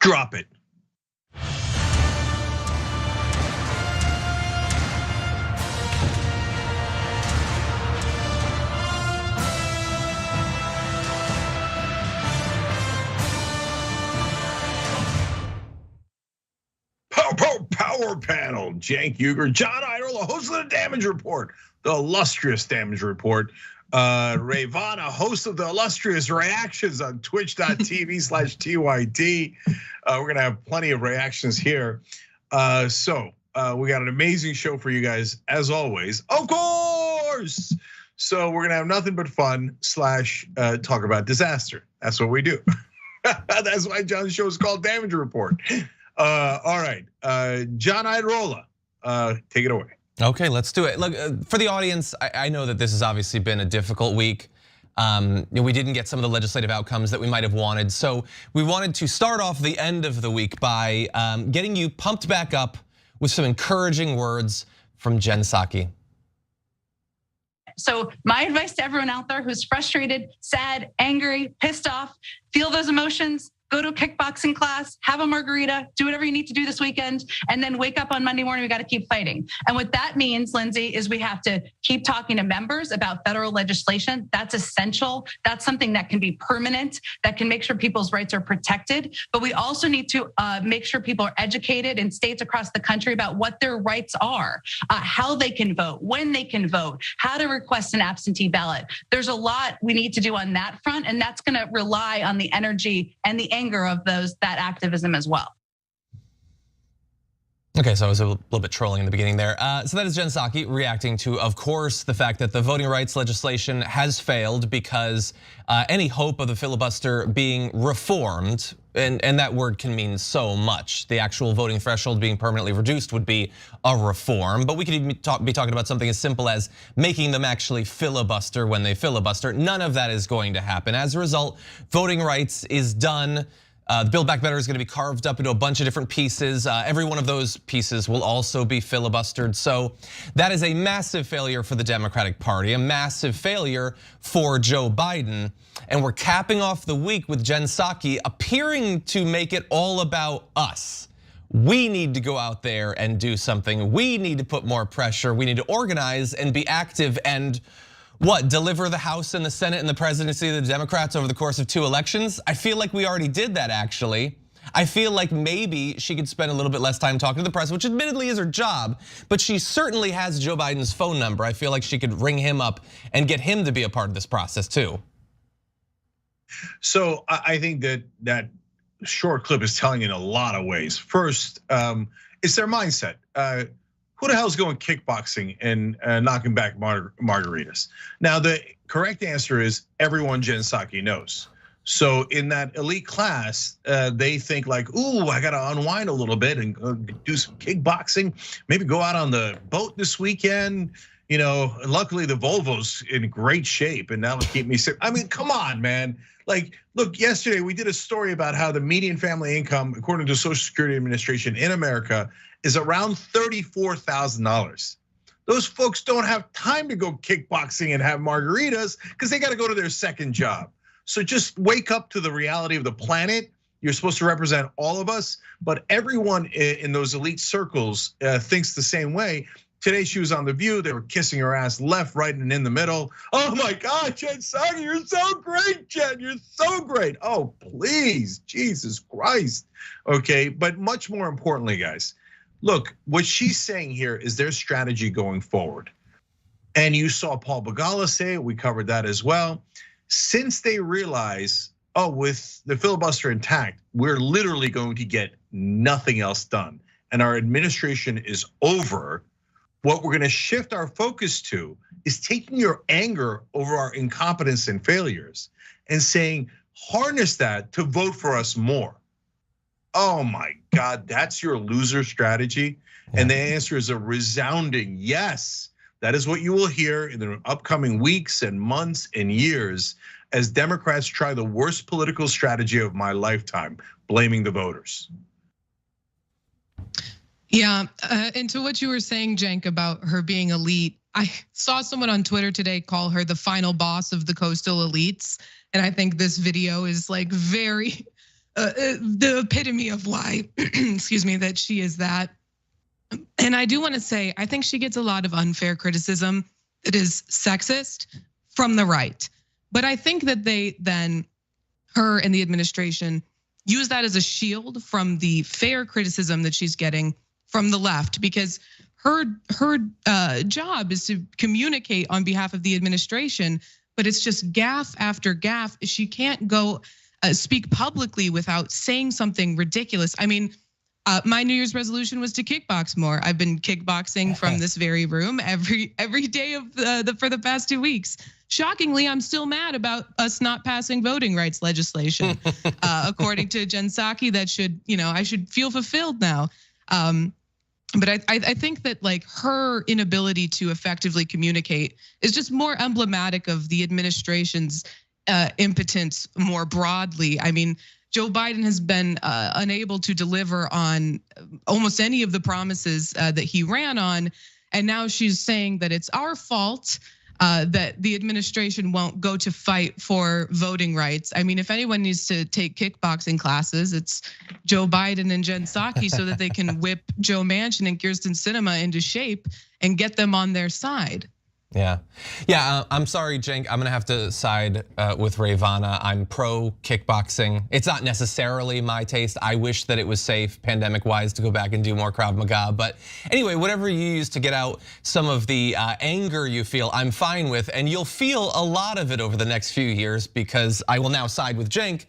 Drop it. Power panel. Cenk Uygur, John Idol, the host of the Damage Report, the illustrious Damage Report. Ray Vana, host of the illustrious reactions on twitch.tv/TYT. We're gonna have plenty of reactions here. So we got an amazing show for you guys, as always, of course. So we're gonna have nothing but fun / talk about disaster. That's what we do. That's why John's show is called Damage Report. All right, John Irola, take it away. Okay, let's do it. Look, for the audience, I know that this has obviously been a difficult week. We didn't get some of the legislative outcomes that we might have wanted. So we wanted to start off the end of the week by getting you pumped back up with some encouraging words from Jen Psaki. So my advice to everyone out there who's frustrated, sad, angry, pissed off, feel those emotions, go to a kickboxing class, have a margarita, do whatever you need to do this weekend, and then wake up on Monday morning, we gotta keep fighting. And what that means, Lindsay, is we have to keep talking to members about federal legislation. That's essential. That's something that can be permanent, that can make sure people's rights are protected. But we also need to make sure people are educated in states across the country about what their rights are, how they can vote, when they can vote, how to request an absentee ballot. There's a lot we need to do on that front, and that's gonna rely on the energy and the anger of that activism as well. Okay, so I was a little bit trolling in the beginning there. So that is Jen Psaki reacting to, of course, the fact that the voting rights legislation has failed because any hope of the filibuster being reformed, and that word can mean so much. The actual voting threshold being permanently reduced would be a reform, but we could even be talking about something as simple as making them actually filibuster when they filibuster. None of that is going to happen. As a result, voting rights is done. The Build Back Better is gonna be carved up into a bunch of different pieces. Every one of those pieces will also be filibustered. So that is a massive failure for the Democratic Party, a massive failure for Joe Biden. And we're capping off the week with Jen Psaki appearing to make it all about us. We need to go out there and do something. We need to put more pressure. We need to organize and be active and deliver the House and the Senate and the presidency of the Democrats over the course of 2 elections? I feel like we already did that, actually. I feel like maybe she could spend a little bit less time talking to the press, which admittedly is her job, but she certainly has Joe Biden's phone number. I feel like she could ring him up and get him to be a part of this process too. So I think that short clip is telling in a lot of ways. First, it's their mindset. Who the hell's going kickboxing and knocking back margaritas? Now, the correct answer is everyone Jen Psaki knows. So in that elite class, they think like, ooh, I gotta unwind a little bit and do some kickboxing. Maybe go out on the boat this weekend. Luckily the Volvo's in great shape and that'll keep me safe. I mean, come on, man. Like, look, yesterday we did a story about how the median family income, according to the Social Security Administration in America, is around $34,000. Those folks don't have time to go kickboxing and have margaritas because they got to go to their second job. So just wake up to the reality of the planet. You're supposed to represent all of us, but everyone in those elite circles thinks the same way. Today she was on The View, they were kissing her ass left, right, and in the middle. Oh my God, Jen Psaki, you're so great, Jen, you're so great. Oh, please, Jesus Christ. Okay, but much more importantly, guys, look, what she's saying here is their strategy going forward. And you saw Paul Begala say it, we covered that as well. Since they realize, with the filibuster intact, we're literally going to get nothing else done. And our administration is over. What we're gonna shift our focus to is taking your anger over our incompetence and failures and saying, harness that to vote for us more. Oh my God, that's your loser strategy? And the answer is a resounding yes. That is what you will hear in the upcoming weeks and months and years as Democrats try the worst political strategy of my lifetime, blaming the voters. Yeah, and to what you were saying, Cenk, about her being elite, I saw someone on Twitter today call her the final boss of the coastal elites. And I think this video is like very the epitome of why, excuse me, that she is that. And I do want to say, I think she gets a lot of unfair criticism that is sexist from the right. But I think that her and the administration use that as a shield from the fair criticism that she's getting from the left, because her job is to communicate on behalf of the administration, but it's just gaffe after gaffe. She can't go speak publicly without saying something ridiculous. I mean, my New Year's resolution was to kickbox more. I've been kickboxing from this very room every day of for the past 2 weeks. Shockingly, I'm still mad about us not passing voting rights legislation. According to Jen Psaki, that should, I should feel fulfilled now. But I think that like her inability to effectively communicate is just more emblematic of the administration's impotence more broadly. I mean, Joe Biden has been unable to deliver on almost any of the promises that he ran on. And now she's saying that it's our fault that the administration won't go to fight for voting rights. I mean, if anyone needs to take kickboxing classes, it's Joe Biden and Jen Psaki so that they can whip Joe Manchin and Kyrsten Sinema into shape and get them on their side. Yeah. I'm sorry, Cenk. I'm gonna have to side with Ravana. I'm pro kickboxing. It's not necessarily my taste. I wish that it was safe, pandemic-wise, to go back and do more Krav Maga. But anyway, whatever you use to get out some of the anger you feel, I'm fine with, and you'll feel a lot of it over the next few years because I will now side with Cenk.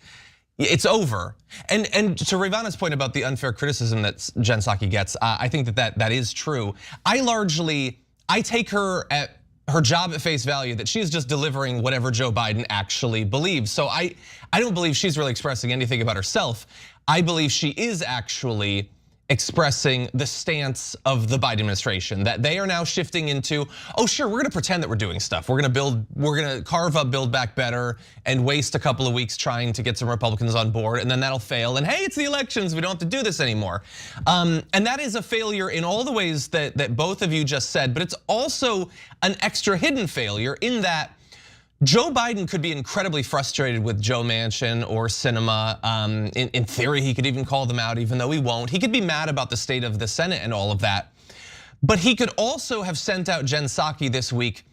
It's over. And to Ravana's point about the unfair criticism that Jen Psaki gets, I think that is true. I take her at her job at face value, that she's just delivering whatever Joe Biden actually believes. So I don't believe she's really expressing anything about herself. I believe she is actually expressing the stance of the Biden administration, that they are now shifting into, oh sure, we're gonna pretend that we're doing stuff. We're gonna carve up Build Back Better and waste a couple of weeks trying to get some Republicans on board, and then that'll fail. And hey, it's the elections, we don't have to do this anymore. And that is a failure in all the ways that both of you just said, but it's also an extra hidden failure in that Joe Biden could be incredibly frustrated with Joe Manchin or Sinema. In theory, he could even call them out, even though he won't. He could be mad about the state of the Senate and all of that. But he could also have sent out Jen Psaki this week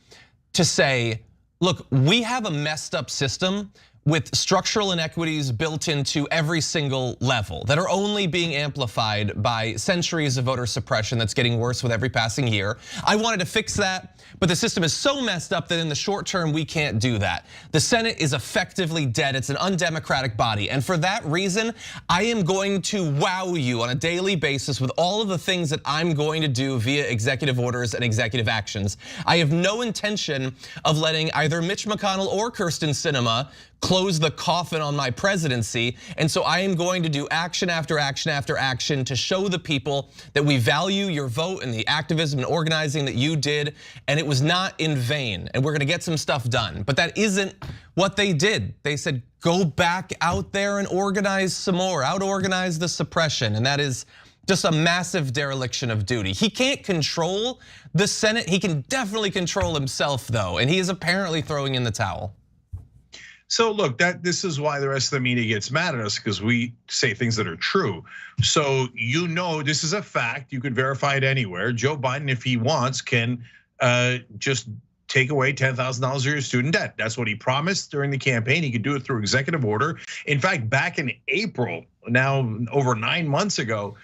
to say, look, we have a messed up system with structural inequities built into every single level that are only being amplified by centuries of voter suppression that's getting worse with every passing year. I wanted to fix that, but the system is so messed up that in the short term, we can't do that. The Senate is effectively dead. It's an undemocratic body. And for that reason, I am going to wow you on a daily basis with all of the things that I'm going to do via executive orders and executive actions. I have no intention of letting either Mitch McConnell or Kyrsten Sinema close the coffin on my presidency. And so I am going to do action after action after action to show the people that we value your vote and the activism and organizing that you did. And it was not in vain. And we're gonna get some stuff done. But that isn't what they did. They said, go back out there and organize some more, out-organize the suppression. And that is just a massive dereliction of duty. He can't control the Senate. He can definitely control himself though. And he is apparently throwing in the towel. So look, this is why the rest of the media gets mad at us, because we say things that are true. So this is a fact. You could verify it anywhere. Joe Biden, if he wants, can just take away $10,000 of your student debt. That's what he promised during the campaign. He could do it through executive order. In fact, back in April, now over 9 months ago,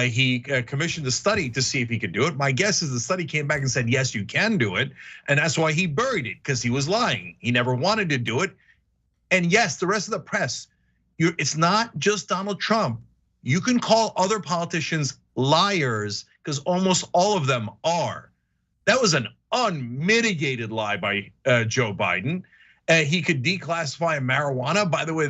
he commissioned a study to see if he could do it. My guess is the study came back and said, yes, you can do it. And that's why he buried it, because he was lying. He never wanted to do it. And yes, the rest of the press, it's not just Donald Trump. You can call other politicians liars, because almost all of them are. That was an unmitigated lie by Joe Biden. He could declassify marijuana. By the way,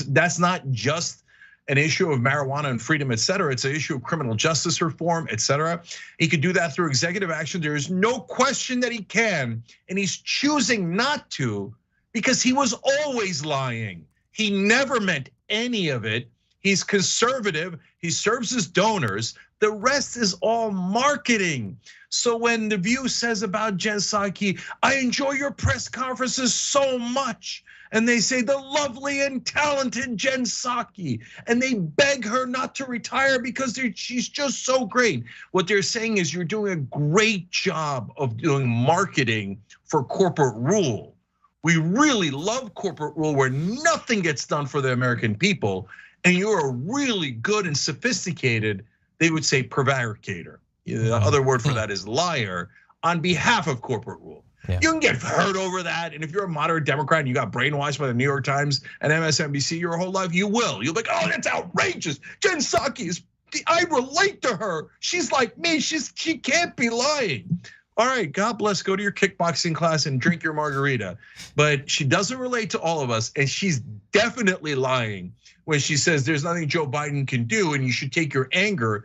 that's not just an issue of marijuana and freedom, et cetera. It's an issue of criminal justice reform, et cetera. He could do that through executive action. There is no question that he can, and he's choosing not to, because he was always lying. He never meant any of it. He's conservative. He serves his donors. The rest is all marketing. So when The View says about Jen Psaki, I enjoy your press conferences so much, and they say the lovely and talented Jen Psaki, and they beg her not to retire because she's just so great. What they're saying is you're doing a great job of doing marketing for corporate rule. We really love corporate rule where nothing gets done for the American people, and you're a really good and sophisticated, they would say, prevaricator. The other word for that is liar on behalf of corporate rule. Yeah. You can get hurt over that, and if you're a moderate Democrat and you got brainwashed by the New York Times and MSNBC your whole life, you will. You'll be like, oh, that's outrageous. Jen Psaki is, I relate to her. She's like me, she can't be lying. All right, God bless, go to your kickboxing class and drink your margarita. But she doesn't relate to all of us, and she's definitely lying when she says there's nothing Joe Biden can do, and you should take your anger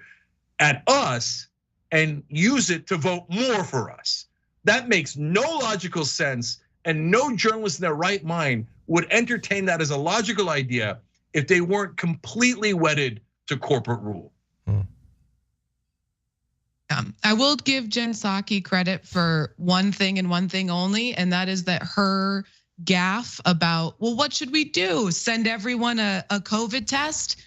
at us and use it to vote more for us. That makes no logical sense, and no journalist in their right mind would entertain that as a logical idea if they weren't completely wedded to corporate rule. I will give Jen Psaki credit for one thing and one thing only, and that is that her gaffe about, well, what should we do? Send everyone a COVID test?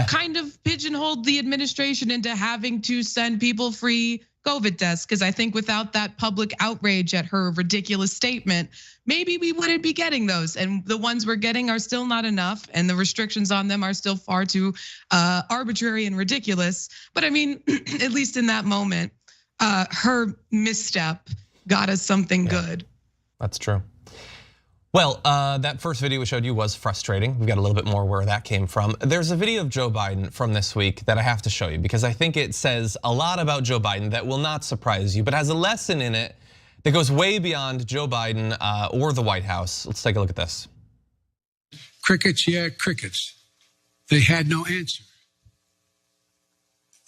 Kind of pigeonholed the administration into having to send people free COVID tests, because I think without that public outrage at her ridiculous statement, maybe we wouldn't be getting those. And the ones we're getting are still not enough, and the restrictions on them are still far too arbitrary and ridiculous. But I mean, at least in that moment, her misstep got us something good. That's true. Well, that first video we showed you was frustrating. We've got a little bit more where that came from. There's a video of Joe Biden from this week that I have to show you because I think it says a lot about Joe Biden that will not surprise you, but has a lesson in it that goes way beyond Joe Biden or the White House. Let's take a look at this. Crickets, yeah, crickets. They had no answer.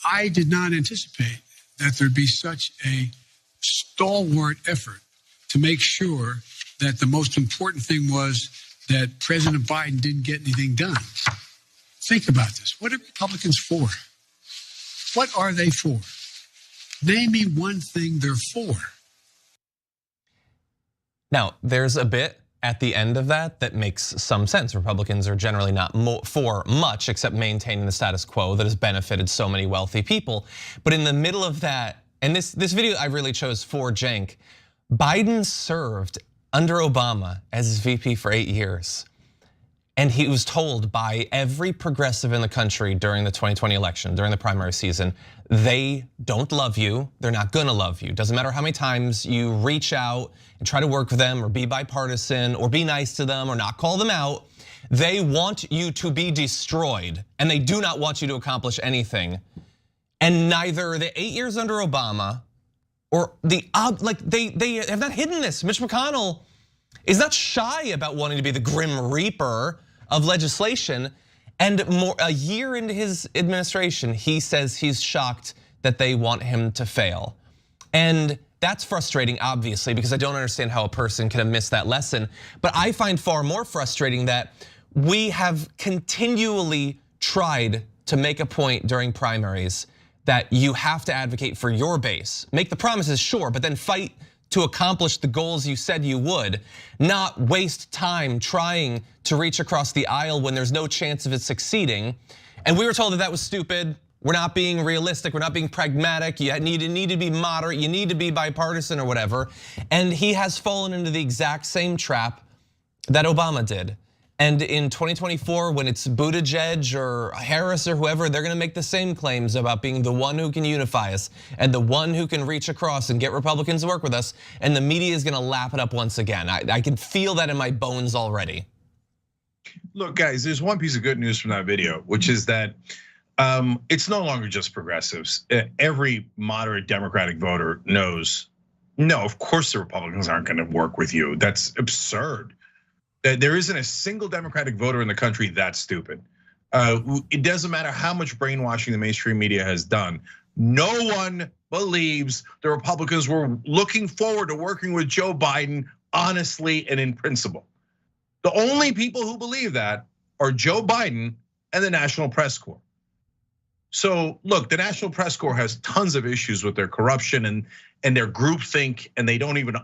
I did not anticipate that there'd be such a stalwart effort to make sure that the most important thing was that President Biden didn't get anything done. Think about this. What are Republicans for? What are they for? Name me one thing they're for. Now, there's a bit at the end of that makes some sense. Republicans are generally not for much except maintaining the status quo that has benefited so many wealthy people. But in the middle of that, and this video I really chose for Cenk, Biden served under Obama as his VP for 8 years. And he was told by every progressive in the country during the 2020 election, during the primary season, they don't love you, they're not gonna love you. Doesn't matter how many times you reach out and try to work with them or be bipartisan or be nice to them or not call them out. They want you to be destroyed and they do not want you to accomplish anything. And neither the 8 years under Obama or they have not hidden this. Mitch McConnell is not shy about wanting to be the grim reaper of legislation. And a year into his administration, he says he's shocked that they want him to fail. And that's frustrating, obviously, because I don't understand how a person can have missed that lesson. But I find far more frustrating that we have continually tried to make a point during primaries that you have to advocate for your base. Make the promises, sure, but then fight to accomplish the goals you said you would, not waste time trying to reach across the aisle when there's no chance of it succeeding. And we were told that that was stupid. We're not being realistic, we're not being pragmatic. You need to be moderate, you need to be bipartisan or whatever. And he has fallen into the exact same trap that Obama did. And in 2024, when it's Buttigieg or Harris or whoever, they're gonna make the same claims about being the one who can unify us and the one who can reach across and get Republicans to work with us. And the media is gonna lap it up once again. I can feel that in my bones already. Look, guys, there's one piece of good news from that video, which is that it's no longer just progressives. Every moderate Democratic voter knows, no, of course the Republicans aren't gonna work with you. That's absurd. There isn't a single Democratic voter in the country that's stupid. It doesn't matter how much brainwashing the mainstream media has done. No one believes the Republicans were looking forward to working with Joe Biden honestly and in principle. The only people who believe that are Joe Biden and the National Press Corps. So look, the National Press Corps has tons of issues with their corruption and their groupthink, and they don't even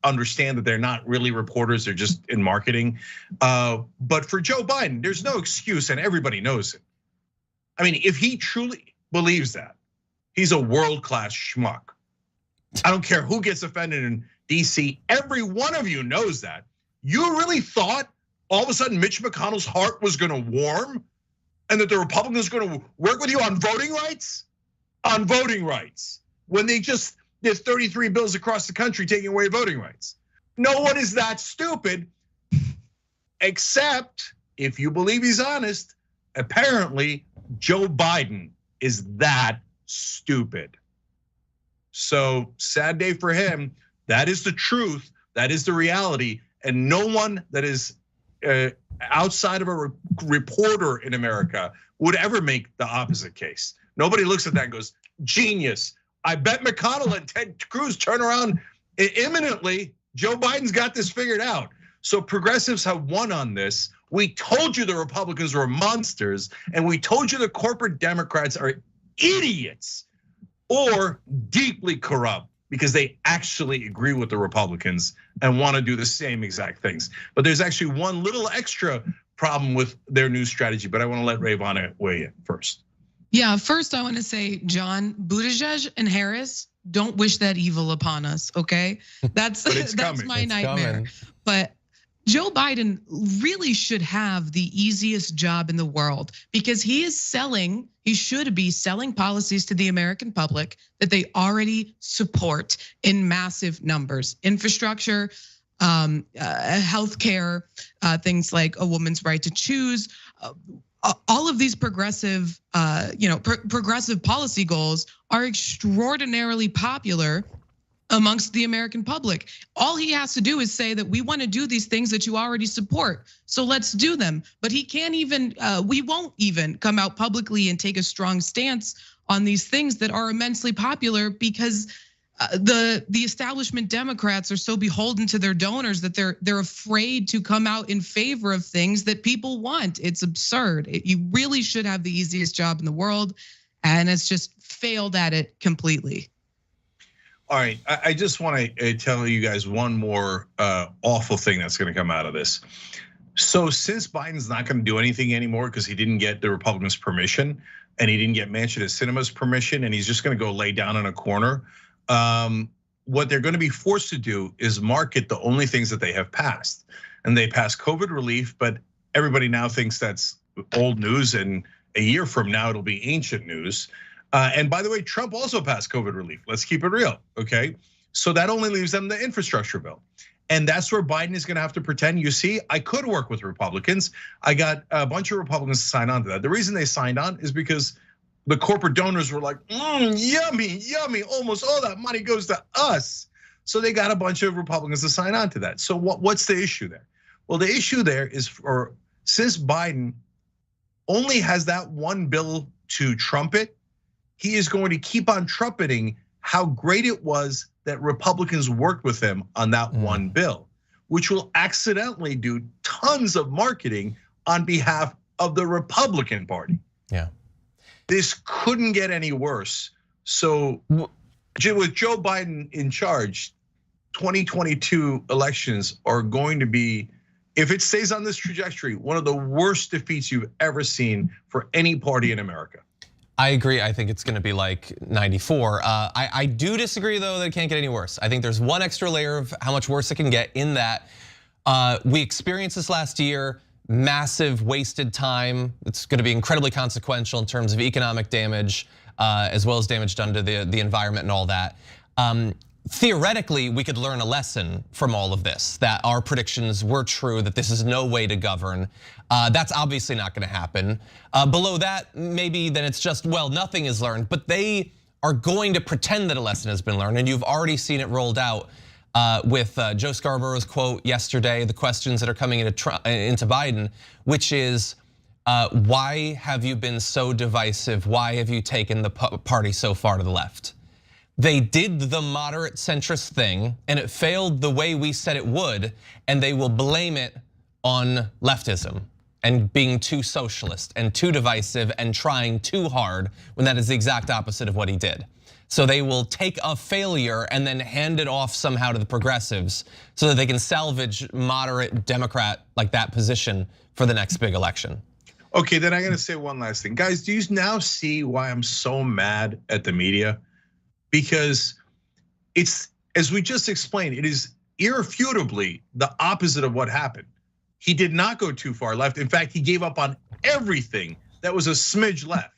understand that they're not really reporters, they're just in marketing. But for Joe Biden, there's no excuse, and everybody knows it. I mean, if he truly believes that, he's a world-class schmuck. I don't care who gets offended in DC, every one of you knows that. You really thought all of a sudden Mitch McConnell's heart was gonna warm and that the Republicans are gonna work with you on voting rights? On voting rights, when there's 33 bills across the country taking away voting rights. No one is that stupid, except if you believe he's honest, apparently Joe Biden is that stupid. So sad day for him. That is the truth, that is the reality, and no one that is outside of a reporter in America would ever make the opposite case. Nobody looks at that and goes, genius. I bet McConnell and Ted Cruz turn around imminently. Joe Biden's got this figured out. So progressives have won on this. We told you the Republicans were monsters, and we told you the corporate Democrats are idiots or deeply corrupt because they actually agree with the Republicans and want to do the same exact things. But there's actually one little extra problem with their new strategy, but I want to let Ravana weigh in first. Yeah, first I want to say, John, Buttigieg and Harris, don't wish that evil upon us, okay? That's my nightmare. But Joe Biden really should have the easiest job in the world because he should be selling policies to the American public that they already support in massive numbers. Infrastructure, healthcare, things like a woman's right to choose, all of these progressive, progressive policy goals are extraordinarily popular amongst the American public. All he has to do is say that we want to do these things that you already support, so let's do them. But he can't even, we won't even come out publicly and take a strong stance on these things that are immensely popular because the establishment Democrats are so beholden to their donors that they're afraid to come out in favor of things that people want. It's absurd. You really should have the easiest job in the world, and it's just failed at it completely. All right, I just want to tell you guys one more awful thing that's going to come out of this. So since Biden's not going to do anything anymore because he didn't get the Republicans' permission and he didn't get Manchin and Sinema's permission, and he's just going to go lay down in a corner. What they're going to be forced to do is market the only things that they have passed, and they passed COVID relief, but everybody now thinks that's old news, and a year from now it'll be ancient news. And by the way, Trump also passed COVID relief. Let's keep it real, okay? So that only leaves them the infrastructure bill. And that's where Biden is gonna have to pretend, you see, I could work with Republicans. I got a bunch of Republicans to sign on to that. The reason they signed on is because the corporate donors were like, yummy, yummy, almost all that money goes to us. So they got a bunch of Republicans to sign on to that. So what's the issue there? Well, the issue there is since Biden only has that one bill to trumpet, he is going to keep on trumpeting how great it was that Republicans worked with him on that one bill, which will accidentally do tons of marketing on behalf of the Republican Party. Yeah. This couldn't get any worse. So with Joe Biden in charge, 2022 elections are going to be, if it stays on this trajectory, one of the worst defeats you've ever seen for any party in America. I agree. I think it's going to be like 94. I do disagree though that it can't get any worse. I think there's one extra layer of how much worse it can get in that we experienced this last year, massive wasted time. It's going to be incredibly consequential in terms of economic damage, as well as damage done to the environment and all that. Theoretically, we could learn a lesson from all of this, that our predictions were true, that this is no way to govern. That's obviously not gonna happen. Below that, maybe then it's just, well, nothing is learned, but they are going to pretend that a lesson has been learned, and you've already seen it rolled out with Joe Scarborough's quote yesterday, the questions that are coming into Biden, which is, why have you been so divisive? Why have you taken the party so far to the left? They did the moderate centrist thing and it failed the way we said it would, and they will blame it on leftism. and being too socialist and too divisive and trying too hard when that is the exact opposite of what he did. So they will take a failure and then hand it off somehow to the progressives so that they can salvage moderate Democrat like that position for the next big election. Okay, then I'm gonna say one last thing. Guys, do you now see why I'm so mad at the media? Because it's, as we just explained, it is irrefutably the opposite of what happened. He did not go too far left. In fact, he gave up on everything that was a smidge left.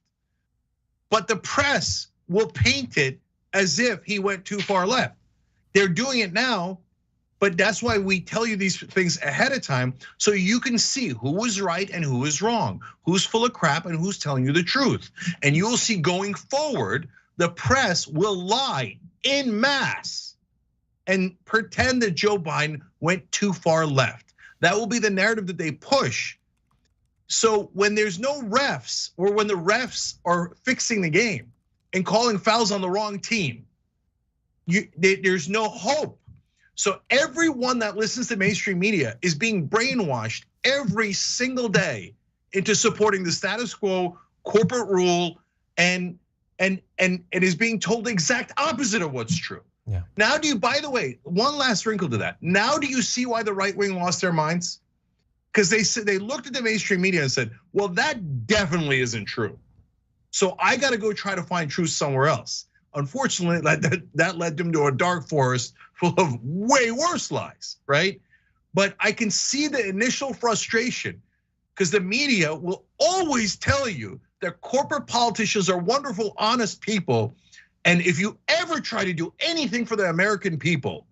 But the press will paint it as if he went too far left. They're doing it now, but that's why we tell you these things ahead of time so you can see who was right and who is wrong, who's full of crap and who's telling you the truth. And you will see going forward, the press will lie en masse and pretend that Joe Biden went too far left. That will be the narrative that they push. So when there's no refs, or when the refs are fixing the game and calling fouls on the wrong team, there's no hope. So everyone that listens to mainstream media is being brainwashed every single day into supporting the status quo, corporate rule, and is being told the exact opposite of what's true. Yeah. Now do you, by the way, one last wrinkle to that. Now do you see why the right wing lost their minds? Because they looked at the mainstream media and said, well, that definitely isn't true. So I got to go try to find truth somewhere else. Unfortunately, that led them to a dark forest full of way worse lies, right? But I can see the initial frustration because the media will always tell you that corporate politicians are wonderful, honest people. And if you ever try to do anything for the American people,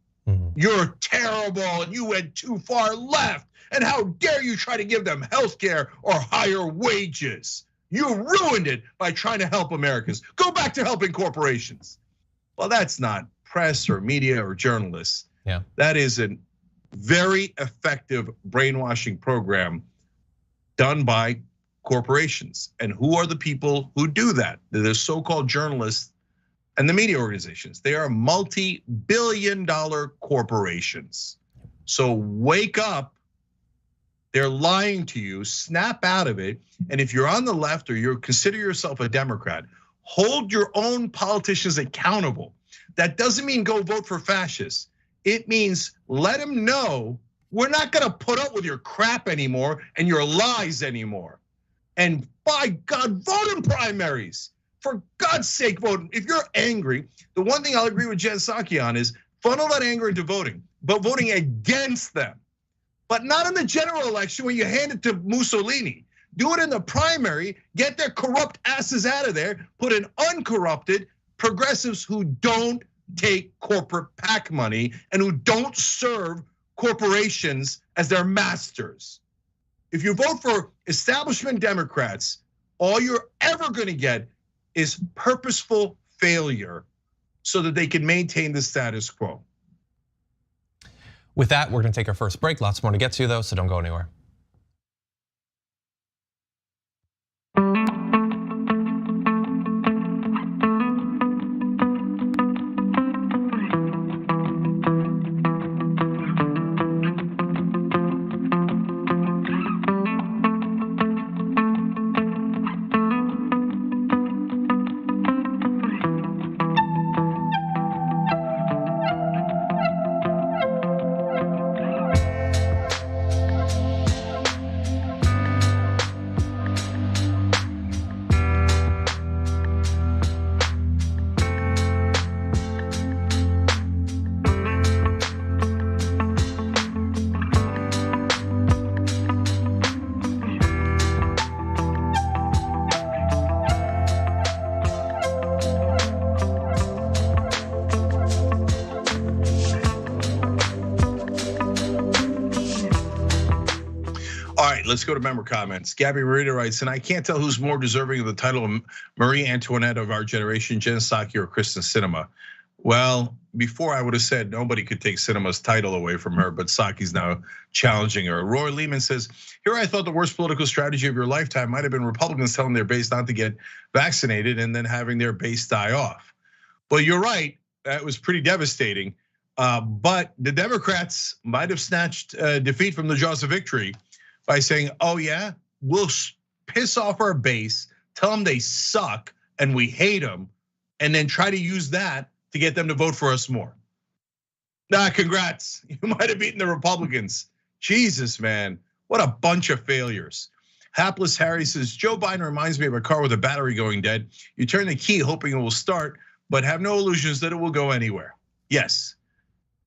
you're terrible and you went too far left. And how dare you try to give them healthcare or higher wages? You ruined it by trying to help Americans. Go back to helping corporations. Well, that's not press or media or journalists. Yeah. That is a very effective brainwashing program done by corporations. And who are the people who do that? They're the so-called journalists and the media organizations. They are multi-billion-dollar corporations. So wake up. They're lying to you, snap out of it. And if you're on the left or you consider yourself a Democrat, hold your own politicians accountable. That doesn't mean go vote for fascists. It means let them know we're not gonna put up with your crap anymore and your lies anymore. And by God, vote in primaries. For God's sake, vote. If you're angry, the one thing I'll agree with Jen Psaki on is funnel that anger into voting, but voting against them. But not in the general election when you hand it to Mussolini. Do it in the primary, get their corrupt asses out of there, put in uncorrupted progressives who don't take corporate PAC money and who don't serve corporations as their masters. If you vote for establishment Democrats, all you're ever gonna get is purposeful failure so that they can maintain the status quo. With that, we're gonna take our first break. Lots more to get to though, so don't go anywhere. Let's go to member comments. Gabby Marita writes, and I can't tell who's more deserving of the title of Marie Antoinette of our generation, Jen Psaki or Kristen Sinema. Well, before I would have said nobody could take Sinema's title away from her, but Psaki's now challenging her. Roy Lehman says, here I thought the worst political strategy of your lifetime might have been Republicans telling their base not to get vaccinated and then having their base die off. Well, you're right, that was pretty devastating. But the Democrats might have snatched defeat from the jaws of victory by saying, oh yeah, we'll piss off our base, tell them they suck and we hate them, and then try to use that to get them to vote for us more. Nah, congrats, you might have beaten the Republicans. Jesus, man, what a bunch of failures. Hapless Harry says, Joe Biden reminds me of a car with a battery going dead. You turn the key hoping it will start, but have no illusions that it will go anywhere. Yes,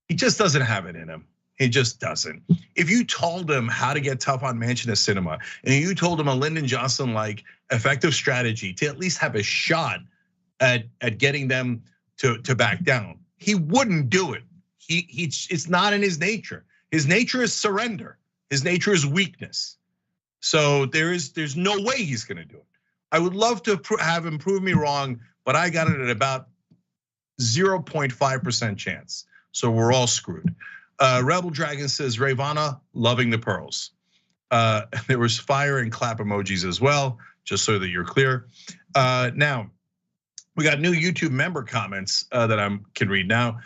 he just doesn't have it in him. He just doesn't. If you told him how to get tough on Manchin and Sinema, and you told him a Lyndon Johnson-like effective strategy to at least have a shot at getting them to back down, he wouldn't do it. It's not in his nature. His nature is surrender. His nature is weakness. So there's no way he's gonna do it. I would love to have him prove me wrong, but I got it at about 0.5% chance. So we're all screwed. Rebel Dragon says, Ravana loving the pearls. There was fire and clap emojis as well, just so that you're clear. Now, we got new YouTube member comments that I can read now.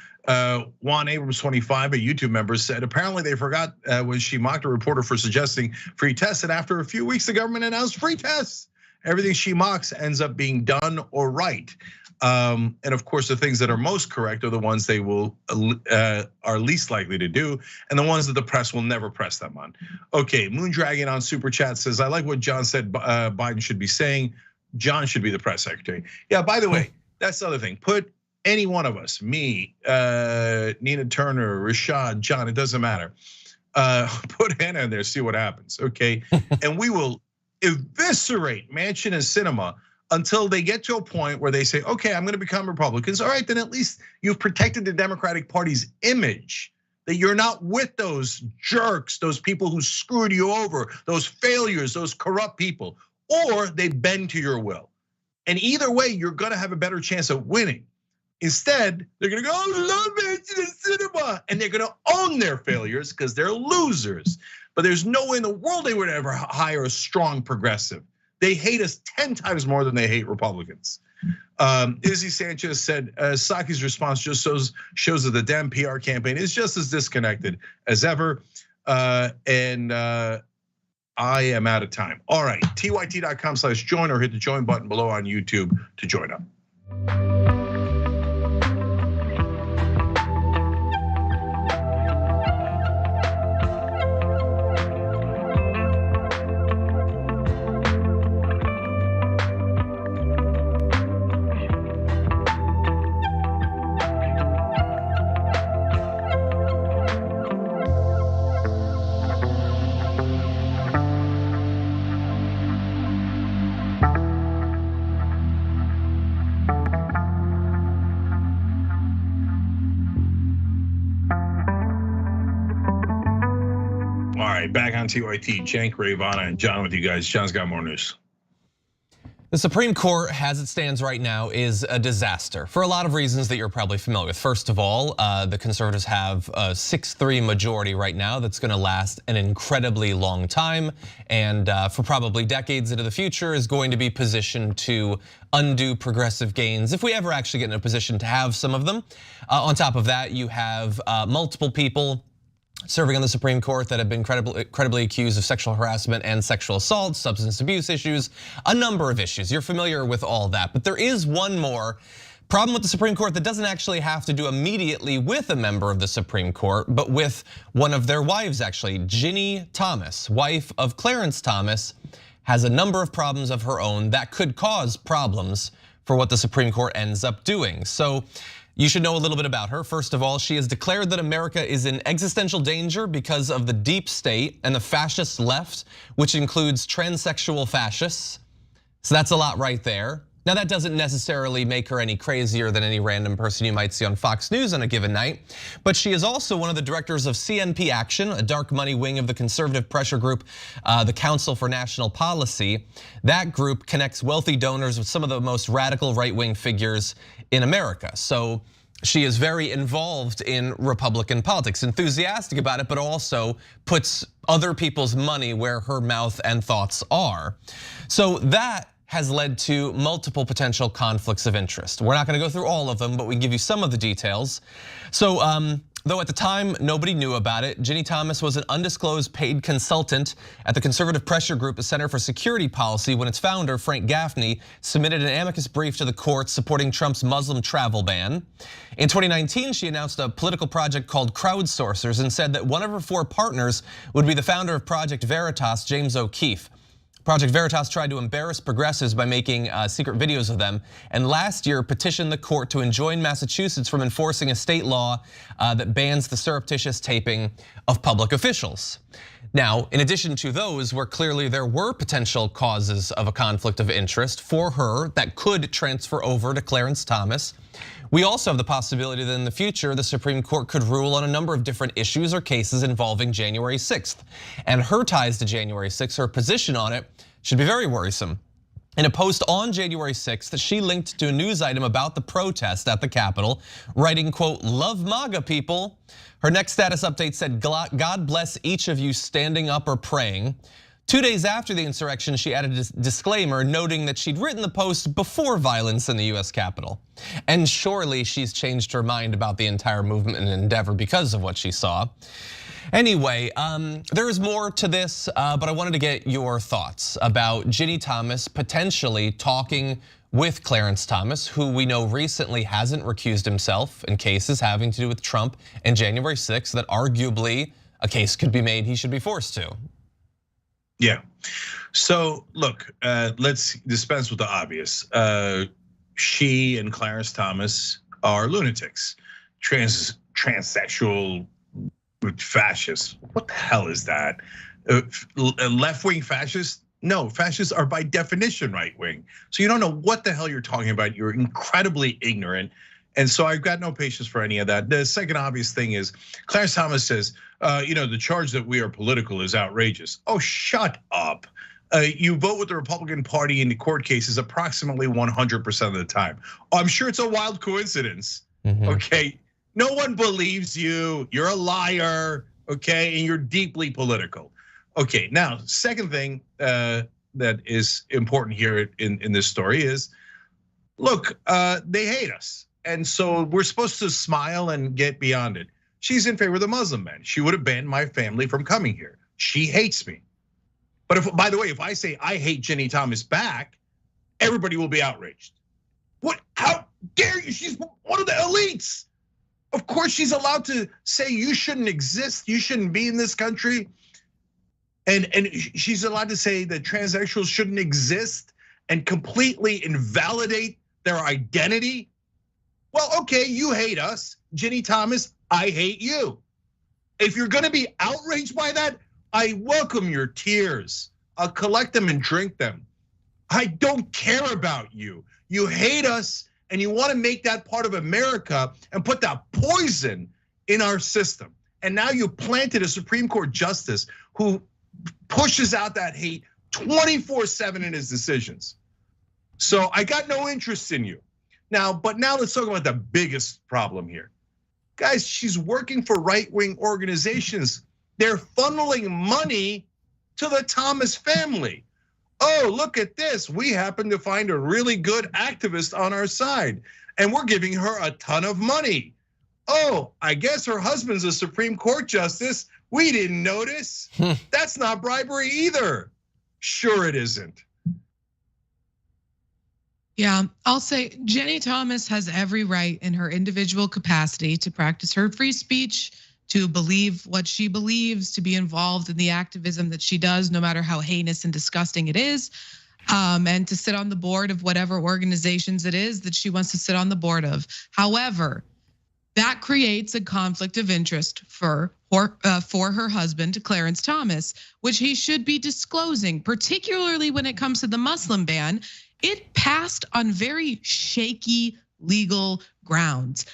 Juan Abrams 25, a YouTube member, said apparently they forgot when she mocked a reporter for suggesting free tests, and after a few weeks the government announced free tests. Everything she mocks ends up being done or right. And of course, the things that are most correct are the ones they will are least likely to do, and the ones that the press will never press them on. Okay, Moondragon on Super Chat says, I like what John said Biden should be saying. John should be the press secretary. Yeah, by the way, that's the other thing. Put any one of us, me, Nina Turner, Rashad, John, it doesn't matter. Put Hannah in there, see what happens, okay? And we will eviscerate Manchin and Sinema until they get to a point where they say, okay, I'm gonna become Republicans. All right, then at least you've protected the Democratic Party's image, that you're not with those jerks, those people who screwed you over, those failures, those corrupt people, or they bend to your will. And either way, you're gonna have a better chance of winning. Instead, they're gonna go, oh, love Manchin and Sinema, and they're gonna own their failures because they're losers. But there's no way in the world they would ever hire a strong progressive. They hate us 10 times more than they hate Republicans. Izzy Sanchez said, Psaki's response just shows that the Dem PR campaign is just as disconnected as ever. And I am out of time. All right, tyt.com/join or hit the join button below on YouTube to join up. Back on TYT, Cenk, Ravana, and John with you guys. John's got more news. The Supreme Court, as it stands right now, is a disaster for a lot of reasons that you're probably familiar with. First of all, the conservatives have a 6-3 majority right now that's gonna last an incredibly long time, and for probably decades into the future is going to be positioned to undo progressive gains if we ever actually get in a position to have some of them. On top of that, you have multiple people serving on the Supreme Court that have been credibly accused of sexual harassment and sexual assault, substance abuse issues, a number of issues. You're familiar with all that, but there is one more problem with the Supreme Court that doesn't actually have to do immediately with a member of the Supreme Court, but with one of their wives actually. Ginni Thomas, wife of Clarence Thomas, has a number of problems of her own that could cause problems for what the Supreme Court ends up doing. So you should know a little bit about her. First of all, she has declared that America is in existential danger because of the deep state and the fascist left, which includes transsexual fascists. So that's a lot right there. Now that doesn't necessarily make her any crazier than any random person you might see on Fox News on a given night, but she is also one of the directors of CNP Action, a dark money wing of the conservative pressure group, the Council for National Policy. That group connects wealthy donors with some of the most radical right-wing figures in America. So she is very involved in Republican politics, enthusiastic about it, but also puts other people's money where her mouth and thoughts are. So that has led to multiple potential conflicts of interest. We're not gonna go through all of them, but we can give you some of the details. So Though at the time, nobody knew about it. Ginni Thomas was an undisclosed paid consultant at the conservative pressure group, the Center for Security Policy, when its founder, Frank Gaffney, submitted an amicus brief to the court supporting Trump's Muslim travel ban. In 2019, she announced a political project called Crowdsourcers and said that one of her 4 partners would be the founder of Project Veritas, James O'Keefe. Project Veritas tried to embarrass progressives by making secret videos of them, and last year petitioned the court to enjoin Massachusetts from enforcing a state law that bans the surreptitious taping of public officials. Now, in addition to those where clearly there were potential causes of a conflict of interest for her that could transfer over to Clarence Thomas, we also have the possibility that in the future, the Supreme Court could rule on a number of different issues or cases involving January 6th. And her ties to January 6th, her position on it, should be very worrisome. In a post on January 6th, she linked to a news item about the protest at the Capitol, writing, quote, "Love MAGA people." Her next status update said, "God bless each of you standing up or praying." 2 days after the insurrection, she added a disclaimer noting that she'd written the post before violence in the US Capitol. And surely she's changed her mind about the entire movement and endeavor because of what she saw. Anyway, there is more to this, but I wanted to get your thoughts about Ginni Thomas potentially talking with Clarence Thomas, who we know recently hasn't recused himself in cases having to do with Trump and January 6th, that arguably a case could be made he should be forced to. Yeah. So look, let's dispense with the obvious. She and Clarence Thomas are lunatics, transsexual fascists. What the hell is that? Left-wing fascists? No, fascists are by definition right-wing. So you don't know what the hell you're talking about. You're incredibly ignorant. And so I've got no patience for any of that. The second obvious thing is Clarence Thomas says, the charge that we are political is outrageous. Oh, shut up. You vote with the Republican Party in the court cases approximately 100% of the time. I'm sure it's a wild coincidence, okay? No one believes you, you're a liar, okay? And you're deeply political. Okay, now, second thing that is important here in this story is, look, they hate us. And so we're supposed to smile and get beyond it. She's in favor of the Muslim ban. She would have banned my family from coming here. She hates me. But if, by the way, if I say I hate Ginni Thomas back, everybody will be outraged. What, how dare you? She's one of the elites. Of course she's allowed to say you shouldn't exist, you shouldn't be in this country. And she's allowed to say that transsexuals shouldn't exist and completely invalidate their identity. Well, okay, you hate us, Ginni Thomas, I hate you. If you're gonna be outraged by that, I welcome your tears. I'll collect them and drink them. I don't care about you. You hate us and you wanna make that part of America and put that poison in our system. And now you planted a Supreme Court justice who pushes out that hate 24/7 in his decisions. So I got no interest in you. But now let's talk about the biggest problem here. Guys, she's working for right-wing organizations. They're funneling money to the Thomas family. Oh, look at this. We happen to find a really good activist on our side, and we're giving her a ton of money. Oh, I guess her husband's a Supreme Court justice. We didn't notice. That's not bribery either. Sure it isn't. Yeah, I'll say Ginni Thomas has every right in her individual capacity to practice her free speech, to believe what she believes, to be involved in the activism that she does, no matter how heinous and disgusting it is, and to sit on the board of whatever organizations it is that she wants to sit on the board of. However, that creates a conflict of interest for her husband, Clarence Thomas, which he should be disclosing, particularly when it comes to the Muslim ban. It passed on very shaky legal grounds.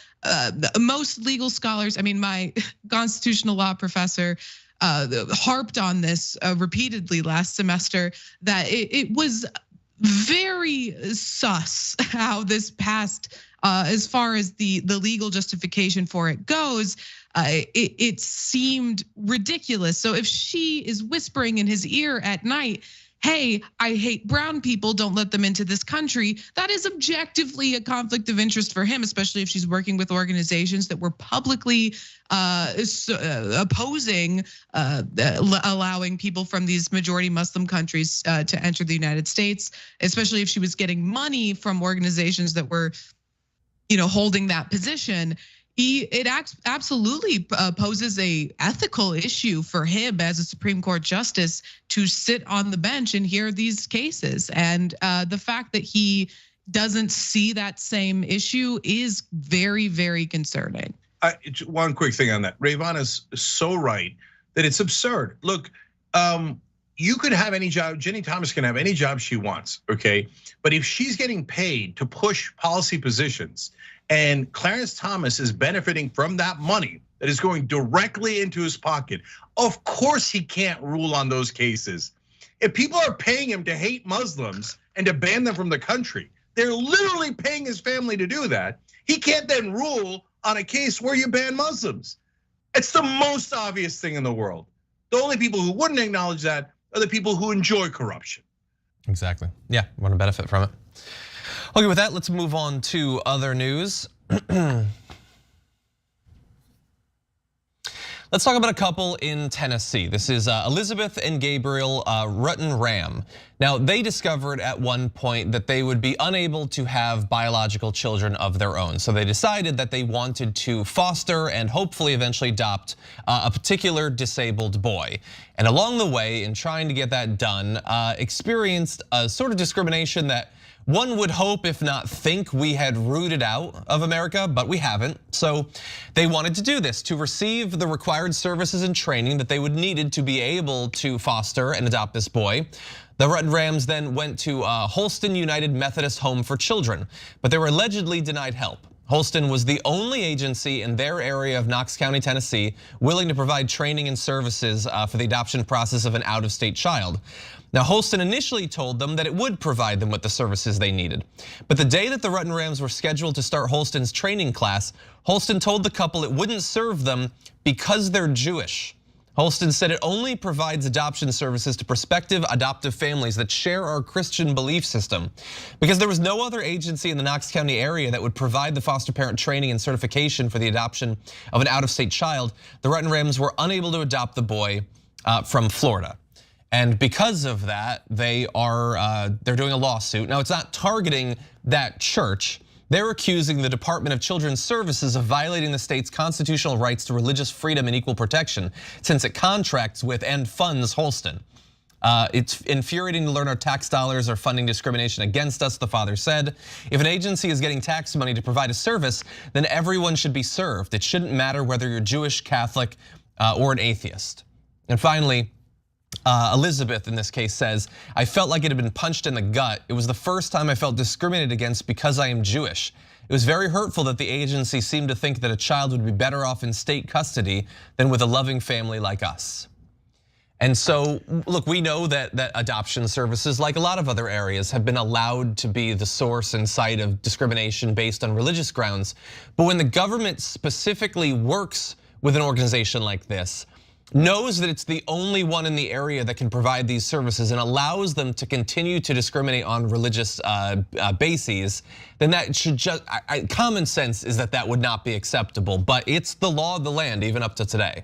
Most legal scholars, I mean, my constitutional law professor harped on this repeatedly last semester, that it was very sus how this passed as far as the legal justification for it goes. It seemed ridiculous. So if she is whispering in his ear at night, hey, I hate brown people, don't let them into this country, that is objectively a conflict of interest for him, especially if she's working with organizations that were publicly opposing allowing people from these majority Muslim countries to enter the United States, especially if she was getting money from organizations that were, holding that position. It absolutely poses a ethical issue for him as a Supreme Court justice to sit on the bench and hear these cases. And the fact that he doesn't see that same issue is very, very concerning. One quick thing on that. Rayvon is so right that it's absurd. Look, you could have any job, Ginni Thomas can have any job she wants, okay? But if she's getting paid to push policy positions and Clarence Thomas is benefiting from that money that is going directly into his pocket, of course he can't rule on those cases. If people are paying him to hate Muslims and to ban them from the country, they're literally paying his family to do that. He can't then rule on a case where you ban Muslims. It's the most obvious thing in the world. The only people who wouldn't acknowledge that are the people who enjoy corruption. Exactly, yeah, want to benefit from it. Okay, with that, let's move on to other news. Let's talk about a couple in Tennessee. This is Elizabeth and Gabriel Rutten-Ram. Now, they discovered at one point that they would be unable to have biological children of their own. So they decided that they wanted to foster and hopefully eventually adopt a particular disabled boy. And along the way, in trying to get that done, experienced a sort of discrimination that one would hope, if not think, we had rooted out of America, but we haven't. So they wanted to do this to receive the required services and training that they would needed to be able to foster and adopt this boy. The Rutten-Rams then went to Holston United Methodist Home for Children, but they were allegedly denied help. Holston was the only agency in their area of Knox County, Tennessee, willing to provide training and services for the adoption process of an out-of-state child. Now, Holston initially told them that it would provide them with the services they needed. But the day that the Rutten-Rams were scheduled to start Holston's training class, Holston told the couple it wouldn't serve them because they're Jewish. Holston said it only provides adoption services to prospective adoptive families that share our Christian belief system. Because there was no other agency in the Knox County area that would provide the foster parent training and certification for the adoption of an out-of-state child, the Rutten-Rams were unable to adopt the boy from Florida. And because of that, they're doing a lawsuit. Now, it's not targeting that church. They're accusing the Department of Children's Services of violating the state's constitutional rights to religious freedom and equal protection, since it contracts with and funds Holston. It's infuriating to learn our tax dollars are funding discrimination against us, the father said. If an agency is getting tax money to provide a service, then everyone should be served. It shouldn't matter whether you're Jewish, Catholic, or an atheist. And finally, Elizabeth in this case says, I felt like it had been punched in the gut. It was the first time I felt discriminated against because I am Jewish. It was very hurtful that the agency seemed to think that a child would be better off in state custody than with a loving family like us. And so, look, we know that adoption services, like a lot of other areas, have been allowed to be the source and site of discrimination based on religious grounds. But when the government specifically works with an organization like this, knows that it's the only one in the area that can provide these services and allows them to continue to discriminate on religious bases, then that should just, common sense is that would not be acceptable, but it's the law of the land even up to today.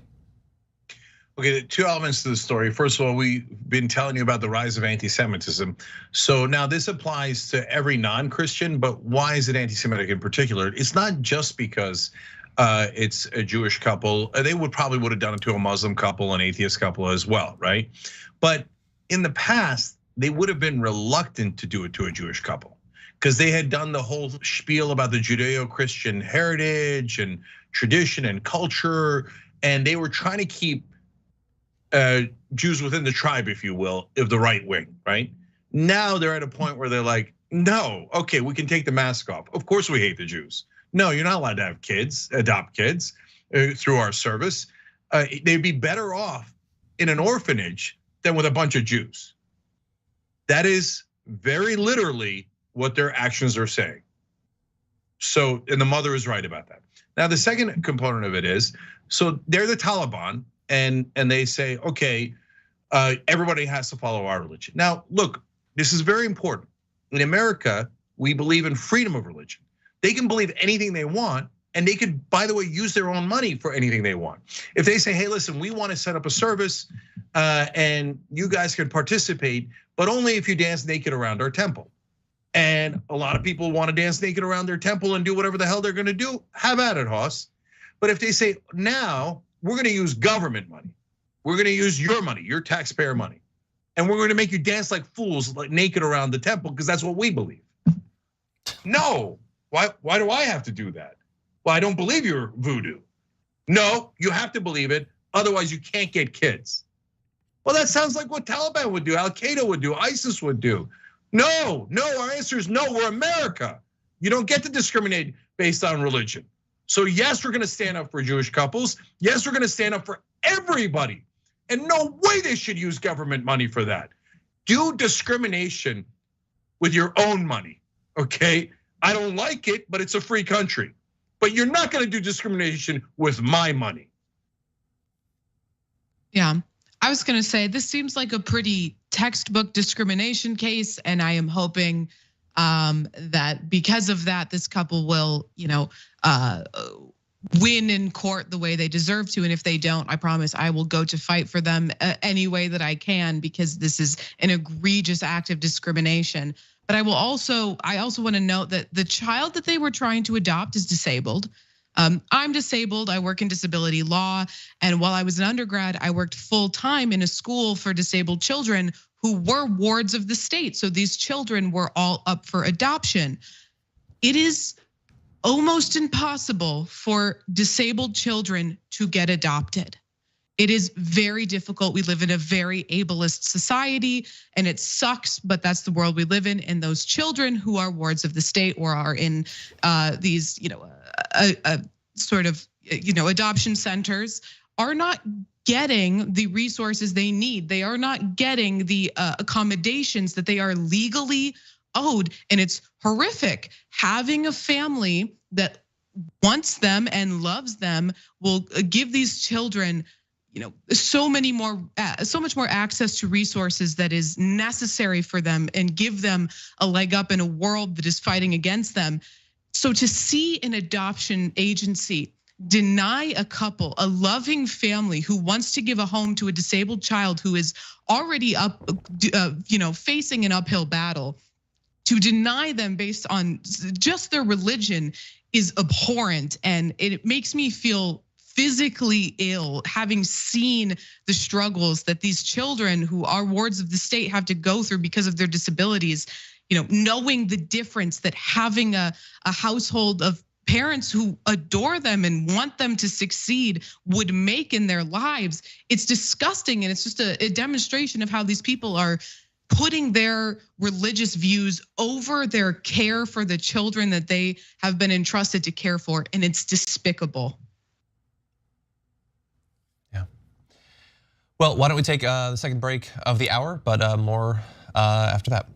Okay, two elements to the story. First of all, we've been telling you about the rise of anti-Semitism. So now this applies to every non-Christian, but why is it anti-Semitic in particular? It's not just because it's a Jewish couple. They would have done it to a Muslim couple, an atheist couple as well, right? But in the past, they would have been reluctant to do it to a Jewish couple because they had done the whole spiel about the Judeo-Christian heritage and tradition and culture, and they were trying to keep Jews within the tribe, if you will, of the right wing, right? Now they're at a point where they're like, no, okay, we can take the mask off. Of course we hate the Jews. No, you're not allowed to have kids, adopt kids through our service. They'd be better off in an orphanage than with a bunch of Jews. That is very literally what their actions are saying. So, and the mother is right about that. Now, the second component of it is, so they're the Taliban, and they say, okay, everybody has to follow our religion. Now, look, this is very important. In America, we believe in freedom of religion. They can believe anything they want, and they could, by the way, use their own money for anything they want. If they say, hey, listen, we want to set up a service and you guys can participate, but only if you dance naked around our temple. And a lot of people want to dance naked around their temple and do whatever the hell they're gonna do, have at it, Hoss. But if they say, now we're gonna use government money, we're gonna use your money, your taxpayer money, and we're gonna make you dance like fools, like naked around the temple, because that's what we believe. No, why do I have to do that? Well, I don't believe you're voodoo. No, you have to believe it, otherwise you can't get kids. Well, that sounds like what Taliban would do, Al Qaeda would do, ISIS would do. No, our answer is no, we're America. You don't get to discriminate based on religion. So yes, we're gonna stand up for Jewish couples. Yes, we're gonna stand up for everybody. And no way they should use government money for that. Do discrimination with your own money, okay? I don't like it, but it's a free country. But you're not gonna do discrimination with my money. Yeah, I was gonna say, this seems like a pretty textbook discrimination case, and I am hoping that because of that, this couple will, win in court the way they deserve to. And if they don't, I promise I will go to fight for them any way that I can, because this is an egregious act of discrimination. But I also want to note that the child that they were trying to adopt is disabled. I'm disabled, I work in disability law. And while I was an undergrad, I worked full time in a school for disabled children who were wards of the state. So these children were all up for adoption. It is almost impossible for disabled children to get adopted. It is very difficult. We live in a very ableist society, and it sucks, but that's the world we live in. And those children who are wards of the state or are in these, sort of, adoption centers are not getting the resources they need. They are not getting the accommodations that they are legally owed, and it's horrific. Having a family that wants them and loves them will give these children, so much more access to resources that is necessary for them and give them a leg up in a world that is fighting against them. So to see an adoption agency deny a couple, a loving family who wants to give a home to a disabled child who is already facing an uphill battle, to deny them based on just their religion is abhorrent, and it makes me feel physically ill, having seen the struggles that these children who are wards of the state have to go through because of their disabilities. Knowing the difference that having a household of parents who adore them and want them to succeed would make in their lives. It's disgusting, and it's just a demonstration of how these people are putting their religious views over their care for the children that they have been entrusted to care for, and it's despicable. Yeah. Well, why don't we take the second break of the hour, but more after that.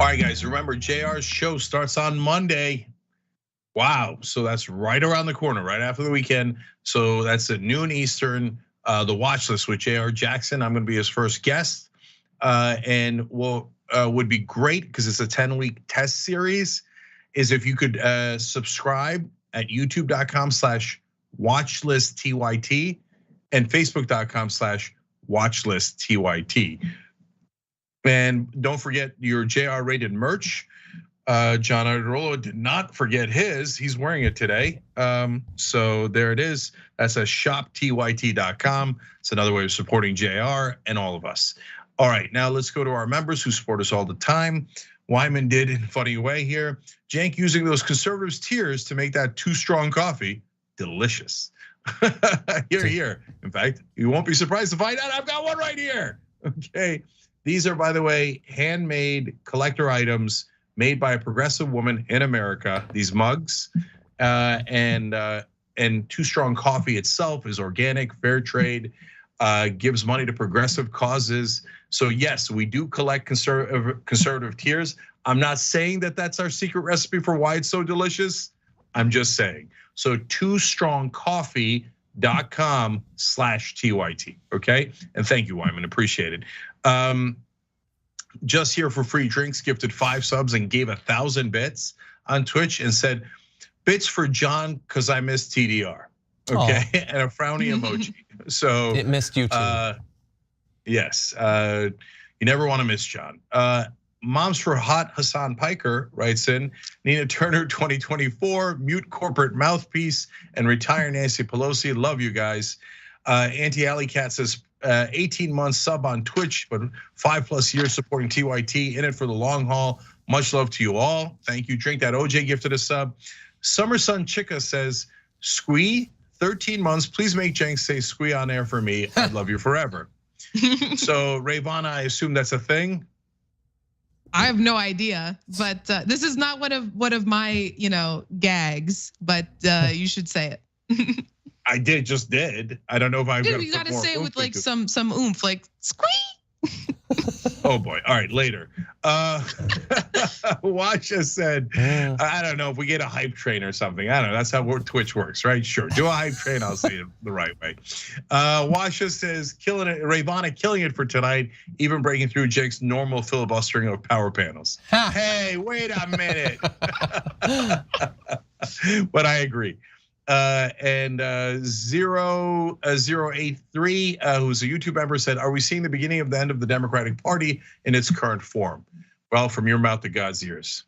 All right, guys, remember JR's show starts on Monday. Wow, so that's right around the corner, right after the weekend. So that's at noon Eastern, the watch list with JR Jackson. I'm gonna be his first guest. And what would be great, because it's a 10-week test series, is if you could subscribe at youtube.com/Rudy /watchlist/TYT and facebook.com/watchlist/TYT. And don't forget your JR rated merch. John Arderolo did not forget his. He's wearing it today. So there it is. That's at shoptyt.com. It's another way of supporting JR and all of us. All right, now let's go to our members who support us all the time. Wyman did in a funny way here. Jank using those conservatives' tears to make that too strong coffee delicious. Here. In fact, you won't be surprised to find out I've got one right here. Okay, these are, by the way, handmade collector items made by a progressive woman in America. These mugs, and Too Strong Coffee itself is organic, fair trade, gives money to progressive causes. So yes, we do collect conservative tears. I'm not saying that that's our secret recipe for why it's so delicious. I'm just saying. So toostrongcoffee.com/TYT, okay? And thank you, Wyman, appreciate it. Just here for free drinks, gifted 5 subs and gave 1,000 bits on Twitch and said, bits for John, cause I missed TDR, okay? And a frowny emoji. So it missed you too. Yes, you never wanna miss John. Moms for Hot Hassan Piker writes in, Nina Turner 2024, mute corporate mouthpiece and retire Nancy Pelosi, love you guys. Auntie Alley Cat says, 18 months sub on Twitch, but 5+ years supporting TYT, in it for the long haul. Much love to you all. Thank you. Drink That OJ gifted a sub. Summer Sun Chica says, Squee, 13 months. Please make Jank say Squee on air for me. I'd love you forever. So Rayvana, I assume that's a thing. I have no idea, but this is not one of my gags. But you should say it. I just did. I don't know if I've got. You gotta say it with like some oomph, like squeak. Oh boy! All right, later. Washa said, I don't know if we get a hype train or something. I don't know. That's how Twitch works, right? Sure. Do a hype train. I'll see it the right way. Washa says, killing it. Rayvana killing it for tonight, even breaking through Jake's normal filibustering of power panels. Hey, wait a minute. But I agree. And 0083, who's a YouTube member, said, are we seeing the beginning of the end of the Democratic Party in its current form? Well, from your mouth to God's ears.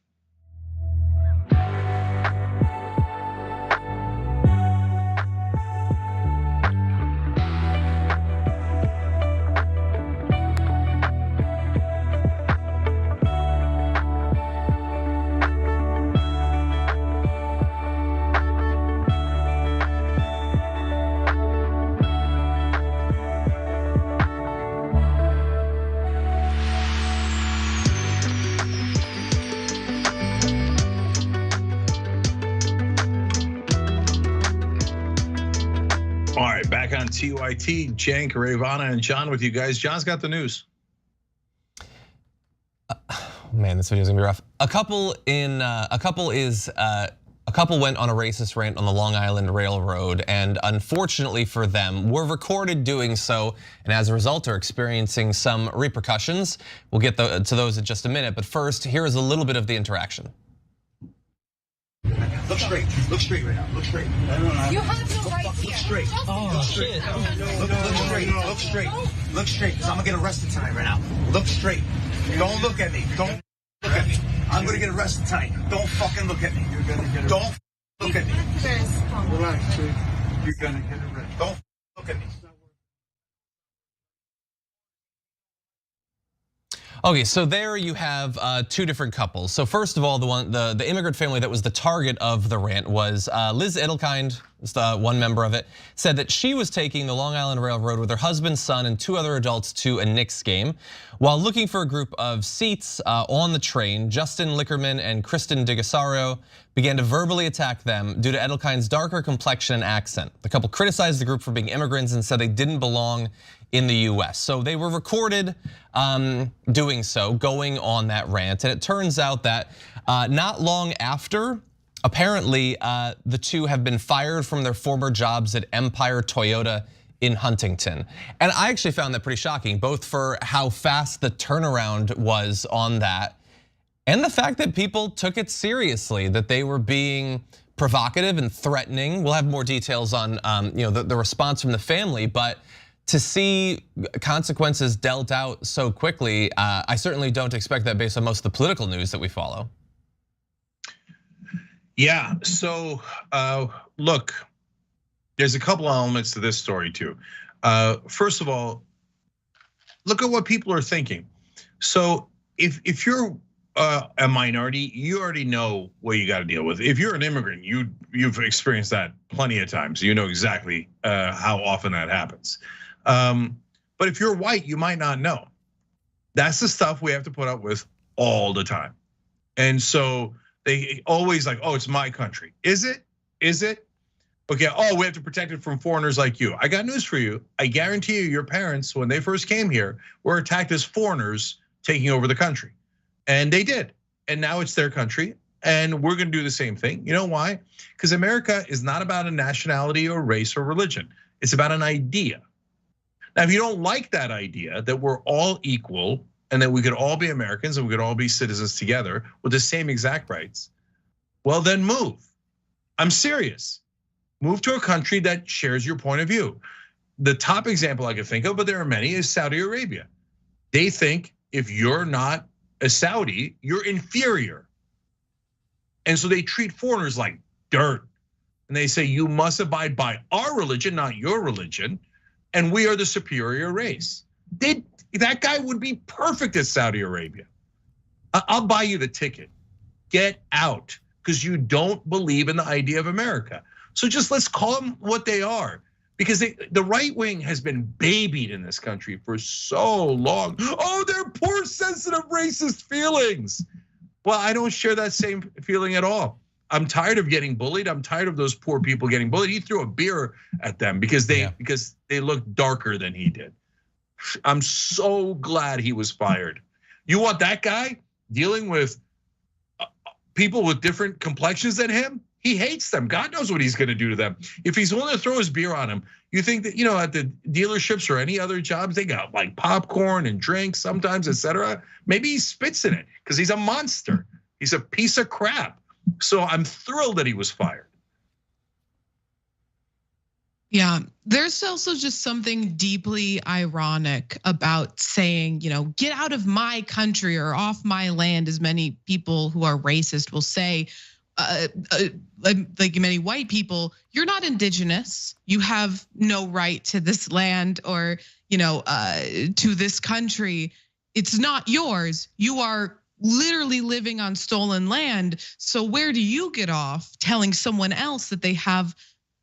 Back on TYT, Jank, Rayvana, and John with you guys. John's got the news. Man, this video's gonna be rough. A couple went on a racist rant on the Long Island Railroad, and unfortunately for them, were recorded doing so, and as a result are experiencing some repercussions. We'll get to those in just a minute, but first, here is a little bit of the interaction. Look straight right now, look straight. You have no right here. Look straight. Oh, shit. Look straight, because I'm gonna get arrested tonight right now. Look straight. Don't look at me. Don't look at me. I'm gonna get arrested tonight. Don't fucking look at me. You're gonna get arrested. Don't look at me. Relax, Chief. You're gonna get arrested. Don't look at me. Okay, so there you have 2 different couples. So first of all, the immigrant family that was the target of the rant was Liz Edelkind, one member of it, said that she was taking the Long Island Railroad with her husband, son, and 2 other adults to a Knicks game. While looking for a group of seats on the train, Justin Lickerman and Kristen DeGassaro began to verbally attack them due to Edelkind's darker complexion and accent. The couple criticized the group for being immigrants and said they didn't belong in the US. So they were recorded doing so, going on that rant. And it turns out that not long after, apparently the 2 have been fired from their former jobs at Empire Toyota in Huntington. And I actually found that pretty shocking, both for how fast the turnaround was on that and the fact that people took it seriously, that they were being provocative and threatening. We'll have more details on the response from the family, but to see consequences dealt out so quickly, I certainly don't expect that based on most of the political news that we follow. Yeah, so look, there's a couple elements to this story too. First of all, look at what people are thinking. So if you're a minority, you already know what you got to deal with. If you're an immigrant, you've experienced that plenty of times. You know exactly how often that happens. But if you're white, you might not know. That's the stuff we have to put up with all the time. And so they always like, oh, it's my country. Is it? Is it? Okay, oh, we have to protect it from foreigners like you. I got news for you. I guarantee you, your parents, when they first came here, were attacked as foreigners taking over the country. And they did. And now it's their country. And we're gonna do the same thing. You know why? Because America is not about a nationality or race or religion. It's about an idea. Now, if you don't like that idea that we're all equal and that we could all be Americans and we could all be citizens together with the same exact rights, well, then move. I'm serious. Move to a country that shares your point of view. The top example I can think of, but there are many, is Saudi Arabia. They think if you're not a Saudi, you're inferior. And so they treat foreigners like dirt. And they say, you must abide by our religion, not your religion. And we are the superior race. That guy would be perfect at Saudi Arabia. I'll buy you the ticket. Get out, because you don't believe in the idea of America. So just let's call them what they are, because the right wing has been babied in this country for so long. Oh, they're poor, sensitive, racist feelings. Well, I don't share that same feeling at all. I'm tired of getting bullied. I'm tired of those poor people getting bullied. He threw a beer at them because they looked darker than he did. I'm so glad he was fired. You want that guy dealing with people with different complexions than him? He hates them. God knows what he's gonna do to them. If he's willing to throw his beer on him, you think that, at the dealerships or any other jobs, they got like popcorn and drinks sometimes, etc. Maybe he spits in it because he's a monster. He's a piece of crap. So I'm thrilled that he was fired. Yeah, there's also just something deeply ironic about saying, get out of my country or off my land, as many people who are racist will say. Like many white people, you're not indigenous. You have no right to this land or to this country. It's not yours. You are literally living on stolen land. So where do you get off telling someone else that they have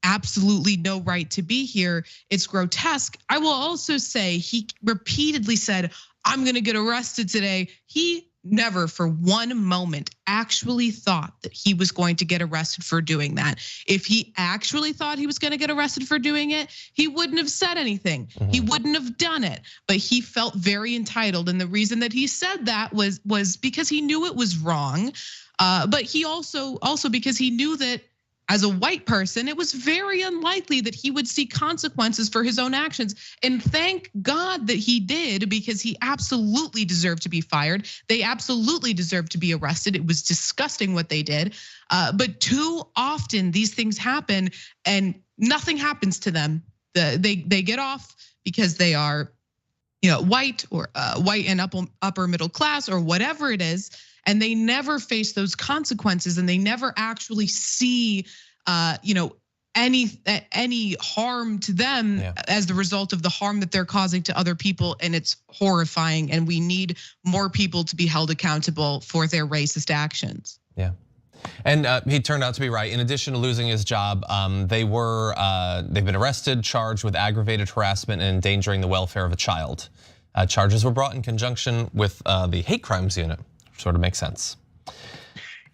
absolutely no right to be here? It's grotesque. I will also say he repeatedly said, I'm gonna get arrested today. He never for one moment actually thought that he was going to get arrested for doing that. If he actually thought he was going to get arrested for doing it, he wouldn't have said anything. He wouldn't have done it, but he felt very entitled. And the reason that he said that was because he knew it was wrong. But he also because he knew that as a white person, it was very unlikely that he would see consequences for his own actions. And thank God that he did, because he absolutely deserved to be fired. They absolutely deserved to be arrested. It was disgusting what they did. But too often these things happen and nothing happens to them. They get off because they are white or white and upper middle class or whatever it is. And they never face those consequences, and they never actually see, any harm to them as the result of the harm that they're causing to other people, and it's horrifying. And we need more people to be held accountable for their racist actions. Yeah, and he turned out to be right. In addition to losing his job, they've been arrested, charged with aggravated harassment and endangering the welfare of a child. Charges were brought in conjunction with the hate crimes unit. Sort of makes sense.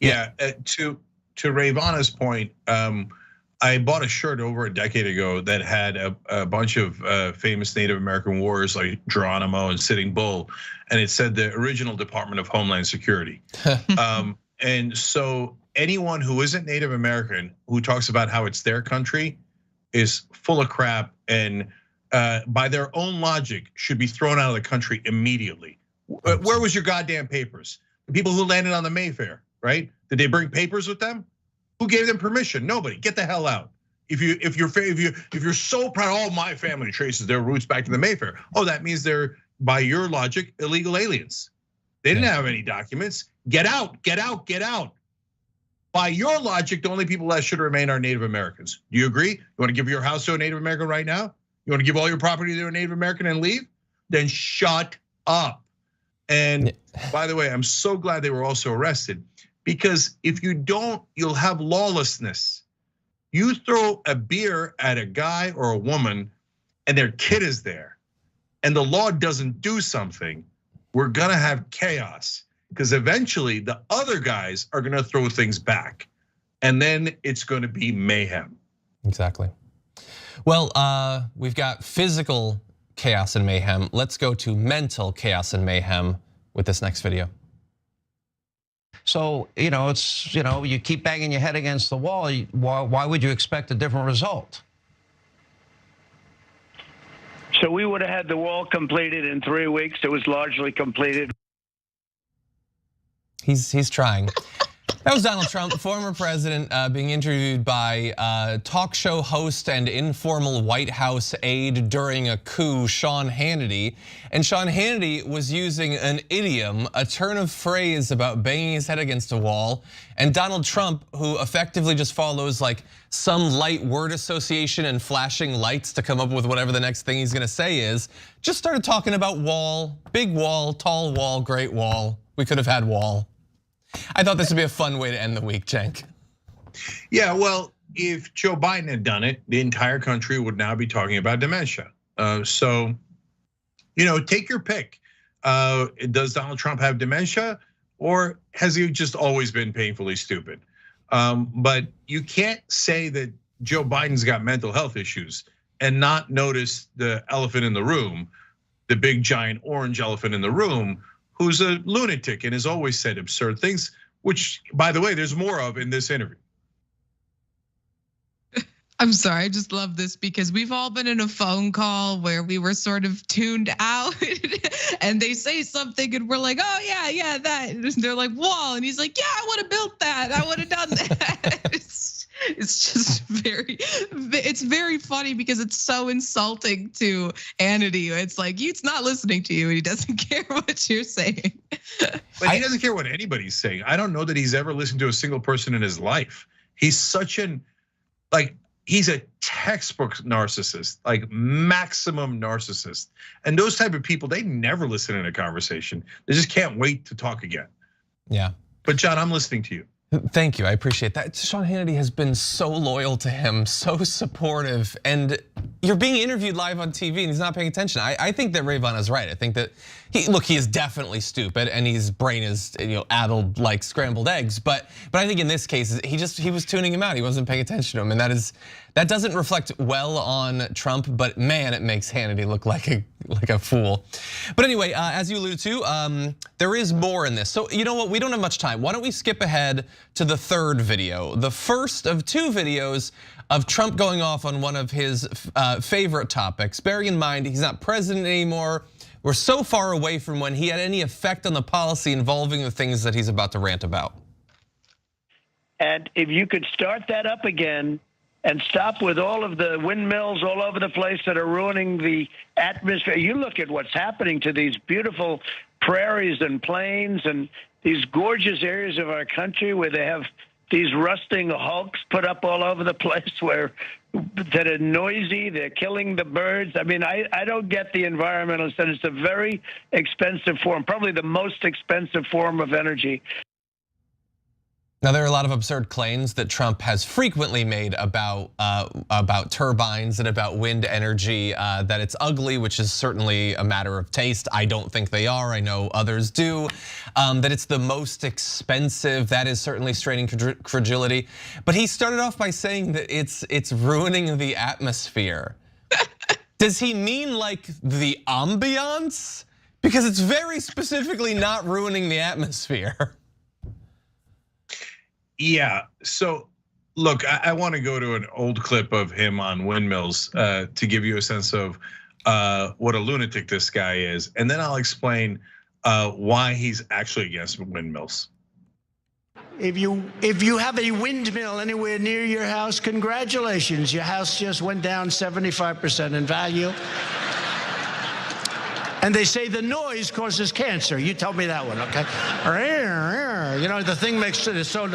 Yeah, to Ravana's point, I bought a shirt over a decade ago that had a bunch of famous Native American warriors like Geronimo and Sitting Bull, and it said the original Department of Homeland Security. And so anyone who isn't Native American who talks about how it's their country is full of crap, and by their own logic should be thrown out of the country immediately. Where was your goddamn papers? The people who landed on the Mayfair, right? Did they bring papers with them? Who gave them permission? Nobody. Get the hell out. If you're so proud, all my family traces their roots back to the Mayfair. Oh, that means they're, by your logic, illegal aliens. They didn't have any documents. Get out, get out, get out. By your logic, the only people that should remain are Native Americans. Do you agree? You want to give your house to a Native American right now? You want to give all your property to a Native American and leave? Then shut up. And by the way, I'm so glad they were also arrested, because if you don't, you'll have lawlessness. You throw a beer at a guy or a woman and their kid is there, and the law doesn't do something, we're gonna have chaos, because eventually the other guys are gonna throw things back, and then it's gonna be mayhem. Exactly. Well, we've got physical chaos and mayhem. Let's go to mental chaos and mayhem with this next video. So, it's, you keep banging your head against the wall. Why would you expect a different result? So we would have had the wall completed in 3 weeks. It was largely completed. He's trying. That was Donald Trump, former president, being interviewed by talk show host and informal White House aide during a coup, Sean Hannity. And Sean Hannity was using an idiom, a turn of phrase about banging his head against a wall. And Donald Trump, who effectively just follows like some light word association and flashing lights to come up with whatever the next thing he's gonna say is, just started talking about wall, big wall, tall wall, great wall. We could have had wall. I thought this would be a fun way to end the week, Cenk. Yeah, well, if Joe Biden had done it, the entire country would now be talking about dementia. So, take your pick. Does Donald Trump have dementia, or has he just always been painfully stupid? But you can't say that Joe Biden's got mental health issues and not notice the elephant in the room, the big giant orange elephant in the room, who's a lunatic and has always said absurd things, which, by the way, there's more of in this interview. I'm sorry, I just love this because we've all been in a phone call where we were sort of tuned out and they say something and we're like, oh yeah, that. And they're like, wall. And he's like, yeah, I would have built that. I would have done that. It's just it's very funny because it's so insulting to Hannity. It's like, he's not listening to you and he doesn't care what you're saying. But he doesn't care what anybody's saying. I don't know that he's ever listened to a single person in his life. He's such he's a textbook narcissist, like maximum narcissist. And those type of people, they never listen in a conversation. They just can't wait to talk again. Yeah. But John, I'm listening to you. Thank you, I appreciate that. Sean Hannity has been so loyal to him, so supportive, and you're being interviewed live on TV and he's not paying attention. I think that Rayvon is right. I think that he is definitely stupid and his brain is addled like scrambled eggs. But I think in this case, he was tuning him out. He wasn't paying attention to him, and that doesn't reflect well on Trump. But man, it makes Hannity look like a fool. But anyway, as you alluded to, there is more in this. So you know what? We don't have much time. Why don't we skip ahead to the third video, the first of two videos of Trump going off on one of his favorite topics. Bearing in mind, he's not president anymore. We're so far away from when he had any effect on the policy involving the things that he's about to rant about. And if you could start that up again and stop with all of the windmills all over the place that are ruining the atmosphere. You look at what's happening to these beautiful prairies and plains and these gorgeous areas of our country where they have these rusting hulks put up all over the place that are noisy, they're killing the birds. I mean, I don't get the environmentalist, and it's a very expensive form, probably the most expensive form of energy. Now, there are a lot of absurd claims that Trump has frequently made about turbines and about wind energy, that it's ugly, which is certainly a matter of taste. I don't think they are, I know others do. That it's the most expensive, that is certainly straining credulity. But he started off by saying that it's ruining the atmosphere. Does he mean like the ambiance? Because it's very specifically not ruining the atmosphere. Yeah, so look, I want to go to an old clip of him on windmills to give you a sense of what a lunatic this guy is. And then I'll explain why he's actually against windmills. If you have a windmill anywhere near your house, congratulations. Your house just went down 75% in value. And they say the noise causes cancer. You told me that one, okay? You know, the thing makes it so.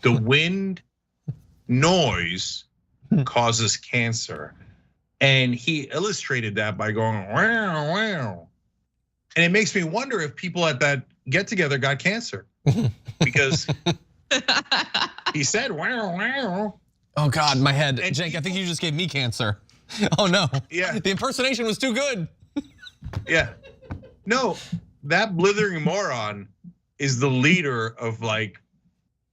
The wind noise causes cancer. And he illustrated that by going, wow, wow. And it makes me wonder if people at that get together got cancer. Because he said, wow, wow. Oh God, my head. And Cenk, I think you just gave me cancer. Oh no. Yeah. The impersonation was too good. Yeah. No, that blithering moron is the leader of like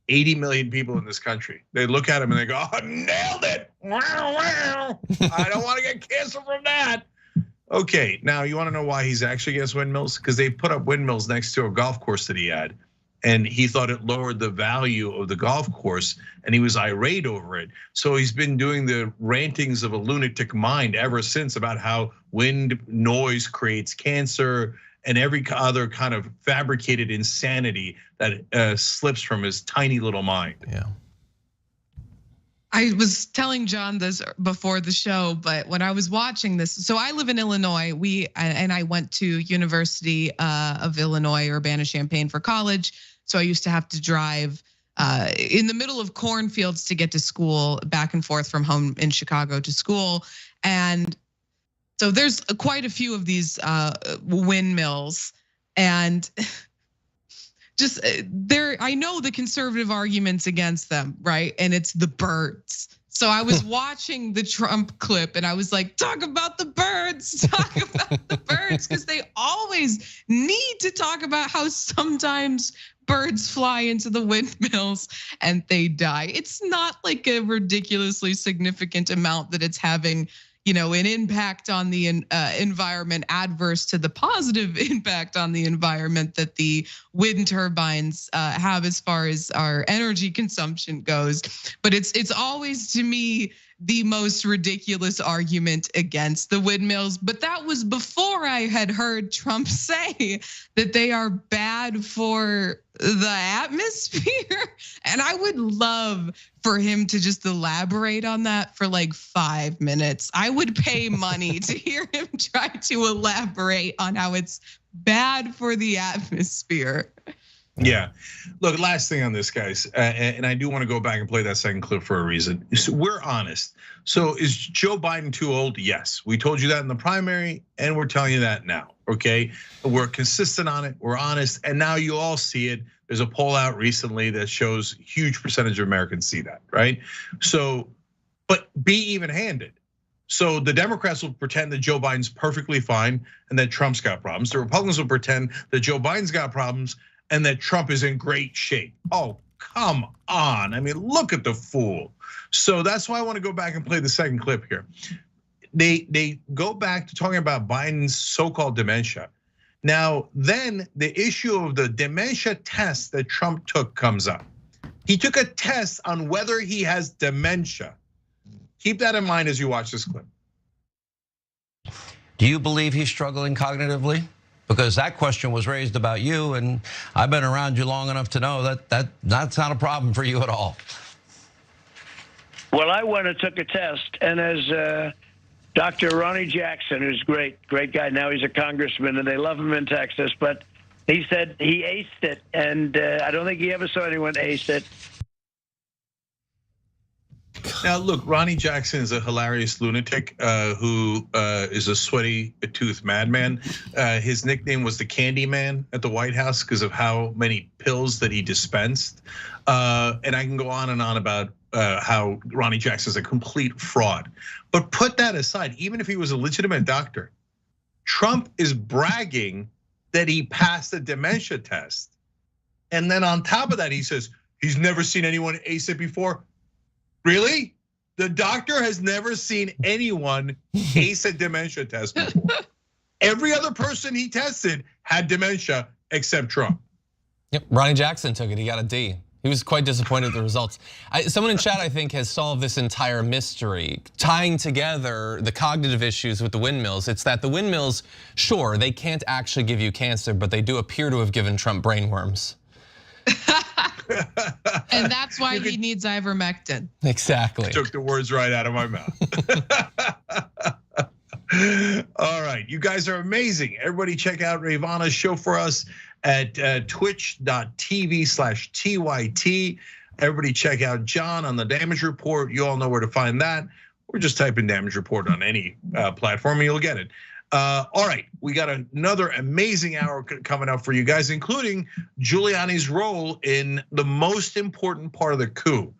80 million people in this country. They look at him and they go, oh, nailed it. Wow, wow. I don't want to get cancer from that. Okay, now you want to know why he's actually against windmills? Because they put up windmills next to a golf course that he had. And he thought it lowered the value of the golf course, and he was irate over it. So he's been doing the rantings of a lunatic mind ever since about how wind noise creates cancer and every other kind of fabricated insanity that slips from his tiny little mind. Yeah. I was telling John this before the show, but when I was watching this, so I live in Illinois. I went to University of Illinois, Urbana-Champaign for college. So I used to have to drive in the middle of cornfields to get to school, back and forth from home in Chicago to school. And so there's quite a few of these windmills, and just there, I know the conservative arguments against them, right? And it's the birds. So I was watching the Trump clip and I was like, talk about the birds, talk about the birds, because they always need to talk about how sometimes birds fly into the windmills and they die. It's not like a ridiculously significant amount that it's having, you know, an impact on the environment adverse to the positive impact on the environment that the wind turbines have as far as our energy consumption goes. But it's always, to me, the most ridiculous argument against the windmills. But that was before I had heard Trump say that they are bad for the atmosphere. And I would love for him to just elaborate on that for like 5 minutes. I would pay money to hear him try to elaborate on how it's bad for the atmosphere. Yeah, look, last thing on this, guys, and I do want to go back and play that second clip for a reason. So we're honest. So is Joe Biden too old? Yes, we told you that in the primary, and we're telling you that now, okay? We're consistent on it, we're honest, and now you all see it. There's a poll out recently that shows huge percentage of Americans see that, right? So, but be even-handed. So the Democrats will pretend that Joe Biden's perfectly fine and that Trump's got problems. The Republicans will pretend that Joe Biden's got problems and that Trump is in great shape. Oh, come on. I mean, look at the fool. So that's why I want to go back and play the second clip here. They go back to talking about Biden's so-called dementia. Now, then the issue of the dementia test that Trump took comes up. He took a test on whether he has dementia. Keep that in mind as you watch this clip. Do you believe he's struggling cognitively? Because that question was raised about you, and I've been around you long enough to know that that's not a problem for you at all. Well, I went and took a test, and as Dr. Ronnie Jackson, who's great guy, now he's a congressman, and they love him in Texas, but he said he aced it, and I don't think he ever saw anyone ace it. Now, look, Ronnie Jackson is a hilarious lunatic who is a sweaty tooth madman. His nickname was the Candy Man at the White House because of how many pills that he dispensed. And I can go on and on about how Ronnie Jackson is a complete fraud. But put that aside, even if he was a legitimate doctor, Trump is bragging that he passed the dementia test. And then on top of that, he says he's never seen anyone ace it before. Really? The doctor has never seen anyone ace a dementia test before. Every other person he tested had dementia except Trump. Yep, Ronnie Jackson took it, he got a D. He was quite disappointed at the results. Someone in chat, I think, has solved this entire mystery, tying together the cognitive issues with the windmills. It's that the windmills, sure, they can't actually give you cancer, but they do appear to have given Trump brainworms. And that's why he needs ivermectin. Exactly. Took the words right out of my mouth. All right, you guys are amazing. Everybody check out Ravana's show for us at twitch.tv/TYT. Everybody check out John on the damage report. You all know where to find that. Or just type in damage report on any platform and you'll get it. All right, we got another amazing hour coming up for you guys, including Giuliani's role in the most important part of the coup.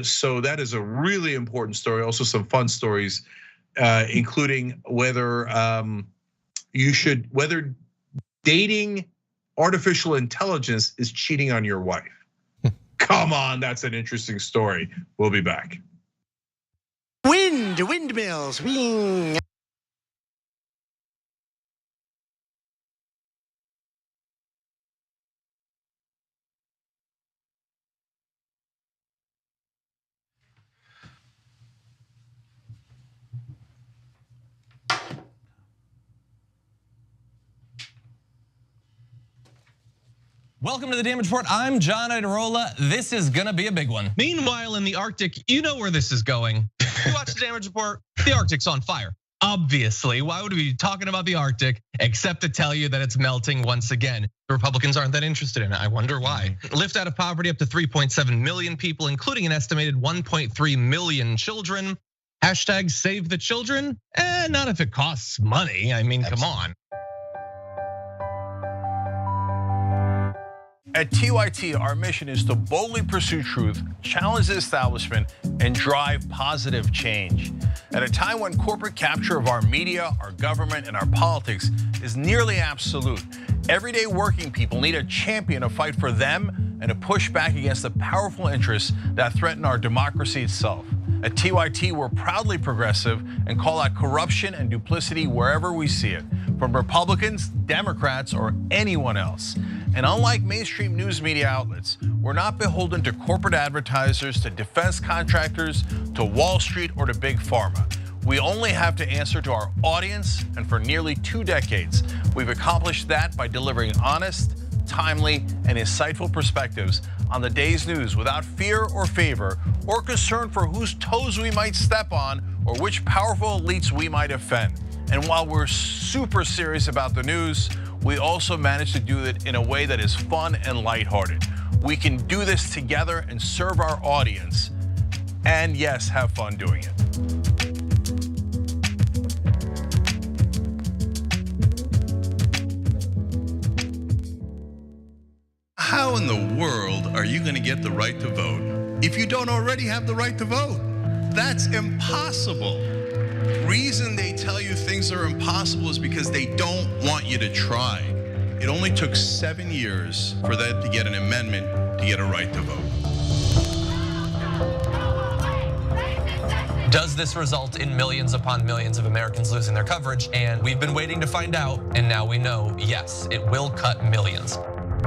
So that is a really important story. Also some fun stories, including whether whether dating artificial intelligence is cheating on your wife. Come on, that's an interesting story. We'll be back. Windmills, wing. Welcome to the Damage Report. I'm John Idarola. This is gonna be a big one. Meanwhile, in the Arctic, you know where this is going. You watch the Damage Report, the Arctic's on fire. Obviously, why would we be talking about the Arctic except to tell you that it's melting once again? The Republicans aren't that interested in it. I wonder why. Lift out of poverty up to 3.7 million people, including an estimated 1.3 million children. Hashtag save the children? Not if it costs money. I mean, come on. At TYT, our mission is to boldly pursue truth, challenge the establishment, and drive positive change. At a time when corporate capture of our media, our government, and our politics is nearly absolute, everyday working people need a champion to fight for them and to push back against the powerful interests that threaten our democracy itself. At TYT, we're proudly progressive and call out corruption and duplicity wherever we see it, from Republicans, Democrats, or anyone else. And unlike mainstream news media outlets, we're not beholden to corporate advertisers, to defense contractors, to Wall Street, or to big pharma. We only have to answer to our audience, and for nearly 2 decades, we've accomplished that by delivering honest, timely, and insightful perspectives on the day's news without fear or favor, or concern for whose toes we might step on, or which powerful elites we might offend. And while we're super serious about the news, we also manage to do it in a way that is fun and lighthearted. We can do this together and serve our audience, and yes, have fun doing it. How in the world are you going to get the right to vote if you don't already have the right to vote? That's impossible. The reason they tell you things are impossible is because they don't want you to try. It only took 7 years for that to get an amendment to get a right to vote. Does this result in millions upon millions of Americans losing their coverage? And we've been waiting to find out, and now we know, yes, it will cut millions.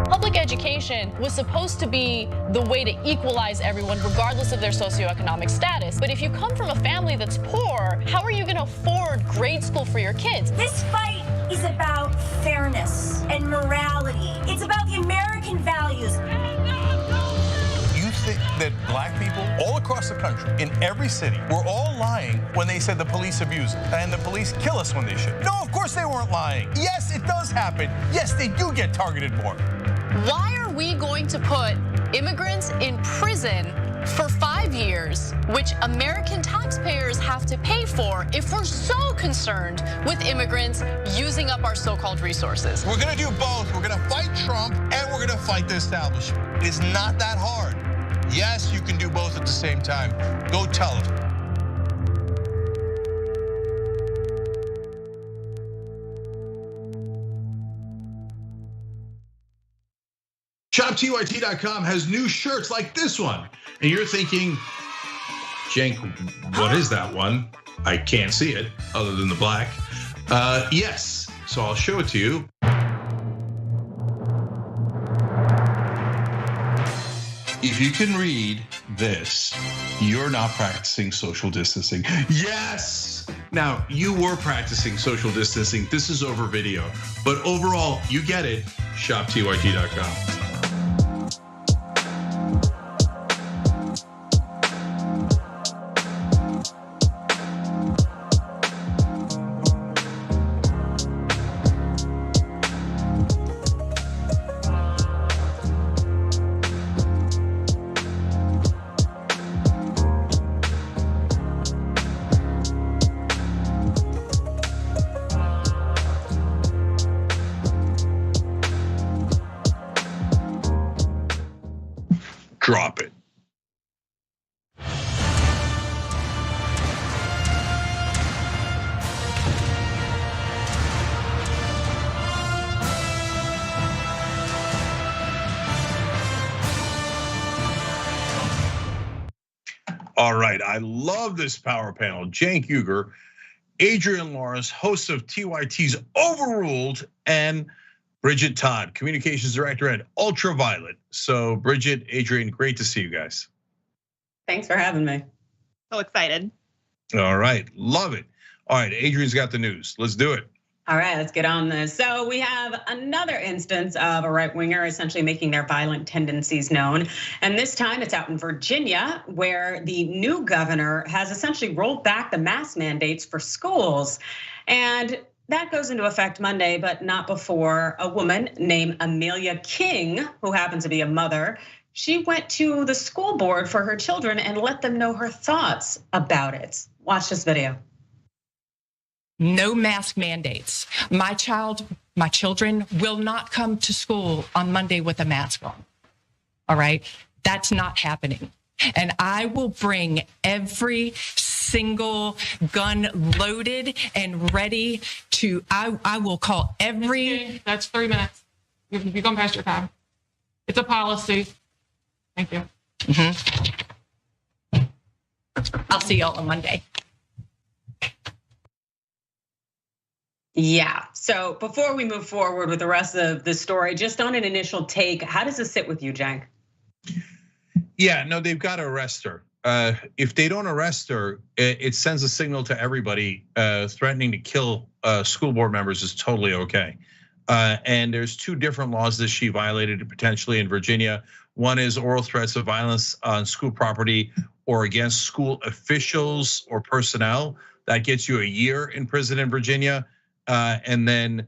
Public education was supposed to be the way to equalize everyone regardless of their socioeconomic status. But if you come from a family that's poor, how are you going to afford grade school for your kids? This fight is about fairness and morality. It's about the American values. You think that black people all across the country, in every city, were all lying when they said the police abuse and the police kill us when they should? No, of course they weren't lying. Yes, it does happen. Yes, they do get targeted more. Why are we going to put immigrants in prison for 5 years, which American taxpayers have to pay for, if we're so concerned with immigrants using up our so-called resources? We're gonna do both. We're gonna fight Trump and we're gonna fight the establishment. It's not that hard. Yes, you can do both at the same time. Go tell them. ShopTYT.com has new shirts like this one. And you're thinking, Cenk, what is that one? I can't see it other than the black. Yes, so I'll show it to you. if you can read this, you're not practicing social distancing. Yes! Now, you were practicing social distancing. This is over video. But overall, you get it. ShopTYT.com. Drop it. All right, I love this power panel. Cenk Uygur, Adrian Lawrence, host of TYT's Overruled, and Bridget Todd, communications director at Ultraviolet. So Bridget, Adrian, great to see you guys. Thanks for having me. So excited. All right, love it. All right, Adrian's got the news. Let's do it. All right, let's get on this. So we have another instance of a right-winger essentially making their violent tendencies known. And this time it's out in Virginia, where the new governor has essentially rolled back the mask mandates for schools. And that goes into effect Monday, but not before a woman named Amelia King, who happens to be a mother, she went to the school board for her children and let them know her thoughts about it. Watch this video. No mask mandates. My children will not come to school on Monday with a mask on. All right, that's not happening. And I will bring every single gun loaded and ready to, I will call every. That's 3 minutes. You've gone past your time. It's a policy. Thank you. I'll see y'all on Monday. Yeah, so before we move forward with the rest of the story, just on an initial take, how does this sit with you, Cenk? Yeah, no, they've got to arrest her. If they don't arrest her, it sends a signal to everybody threatening to kill school board members is totally okay. And there's two different laws that she violated potentially in Virginia. One is oral threats of violence on school property or against school officials or personnel. That gets you a year in prison in Virginia. And then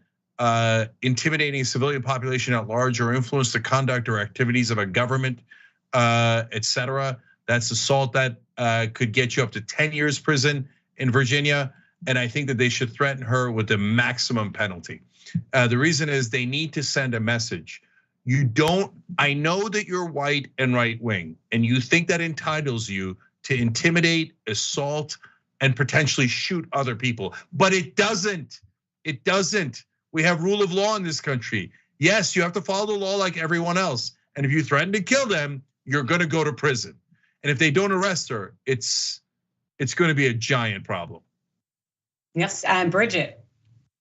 intimidating a civilian population at large or influence the conduct or activities of a government, etc. That's assault that could get you up to 10 years prison in Virginia. And I think that they should threaten her with the maximum penalty. The reason is they need to send a message. I know that you're white and right wing, and you think that entitles you to intimidate, assault, and potentially shoot other people, but it doesn't. It doesn't. We have rule of law in this country. Yes, you have to follow the law like everyone else. And if you threaten to kill them, you're gonna go to prison. And if they don't arrest her, it's gonna be a giant problem. Yes, and Bridget.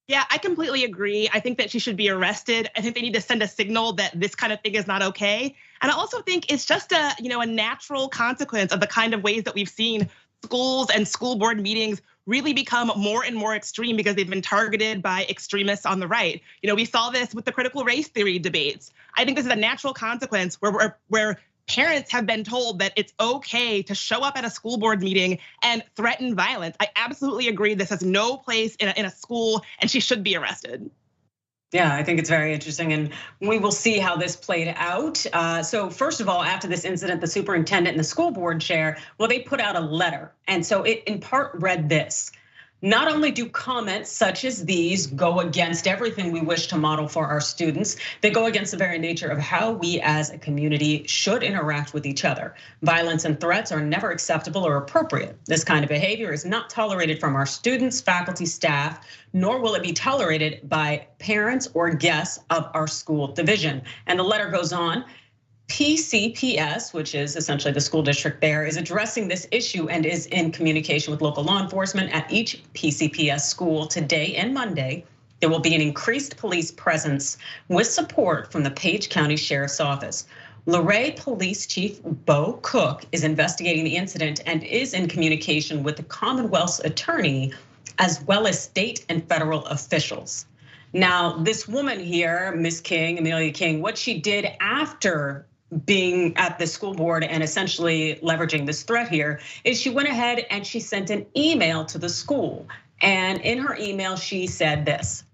Yeah, I completely agree. I think that she should be arrested. I think they need to send a signal that this kind of thing is not okay. And I also think it's just a natural consequence of the kind of ways that we've seen schools and school board meetings really become more and more extreme because they've been targeted by extremists on the right. We saw this with the critical race theory debates. I think this is a natural consequence where parents have been told that it's okay to show up at a school board meeting and threaten violence. I absolutely agree. This has no place in a school, and she should be arrested. Yeah, I think it's very interesting, and we will see how this played out. So first of all, after this incident, the superintendent and the school board chair, well, they put out a letter. And so it in part read this: not only do comments such as these go against everything we wish to model for our students, they go against the very nature of how we as a community should interact with each other. Violence and threats are never acceptable or appropriate. This kind of behavior is not tolerated from our students, faculty, staff, nor will it be tolerated by parents or guests of our school division. And the letter goes on. PCPS, which is essentially the school district there, is addressing this issue and is in communication with local law enforcement at each PCPS school today and Monday. There will be an increased police presence with support from the Page County Sheriff's Office. Luray Police Chief Bo Cook is investigating the incident and is in communication with the Commonwealth's attorney, as well as state and federal officials. Now, this woman here, Miss King, Amelia King, what she did after being at the school board and essentially leveraging this threat here is she went ahead and she sent an email to the school. And in her email, she said this: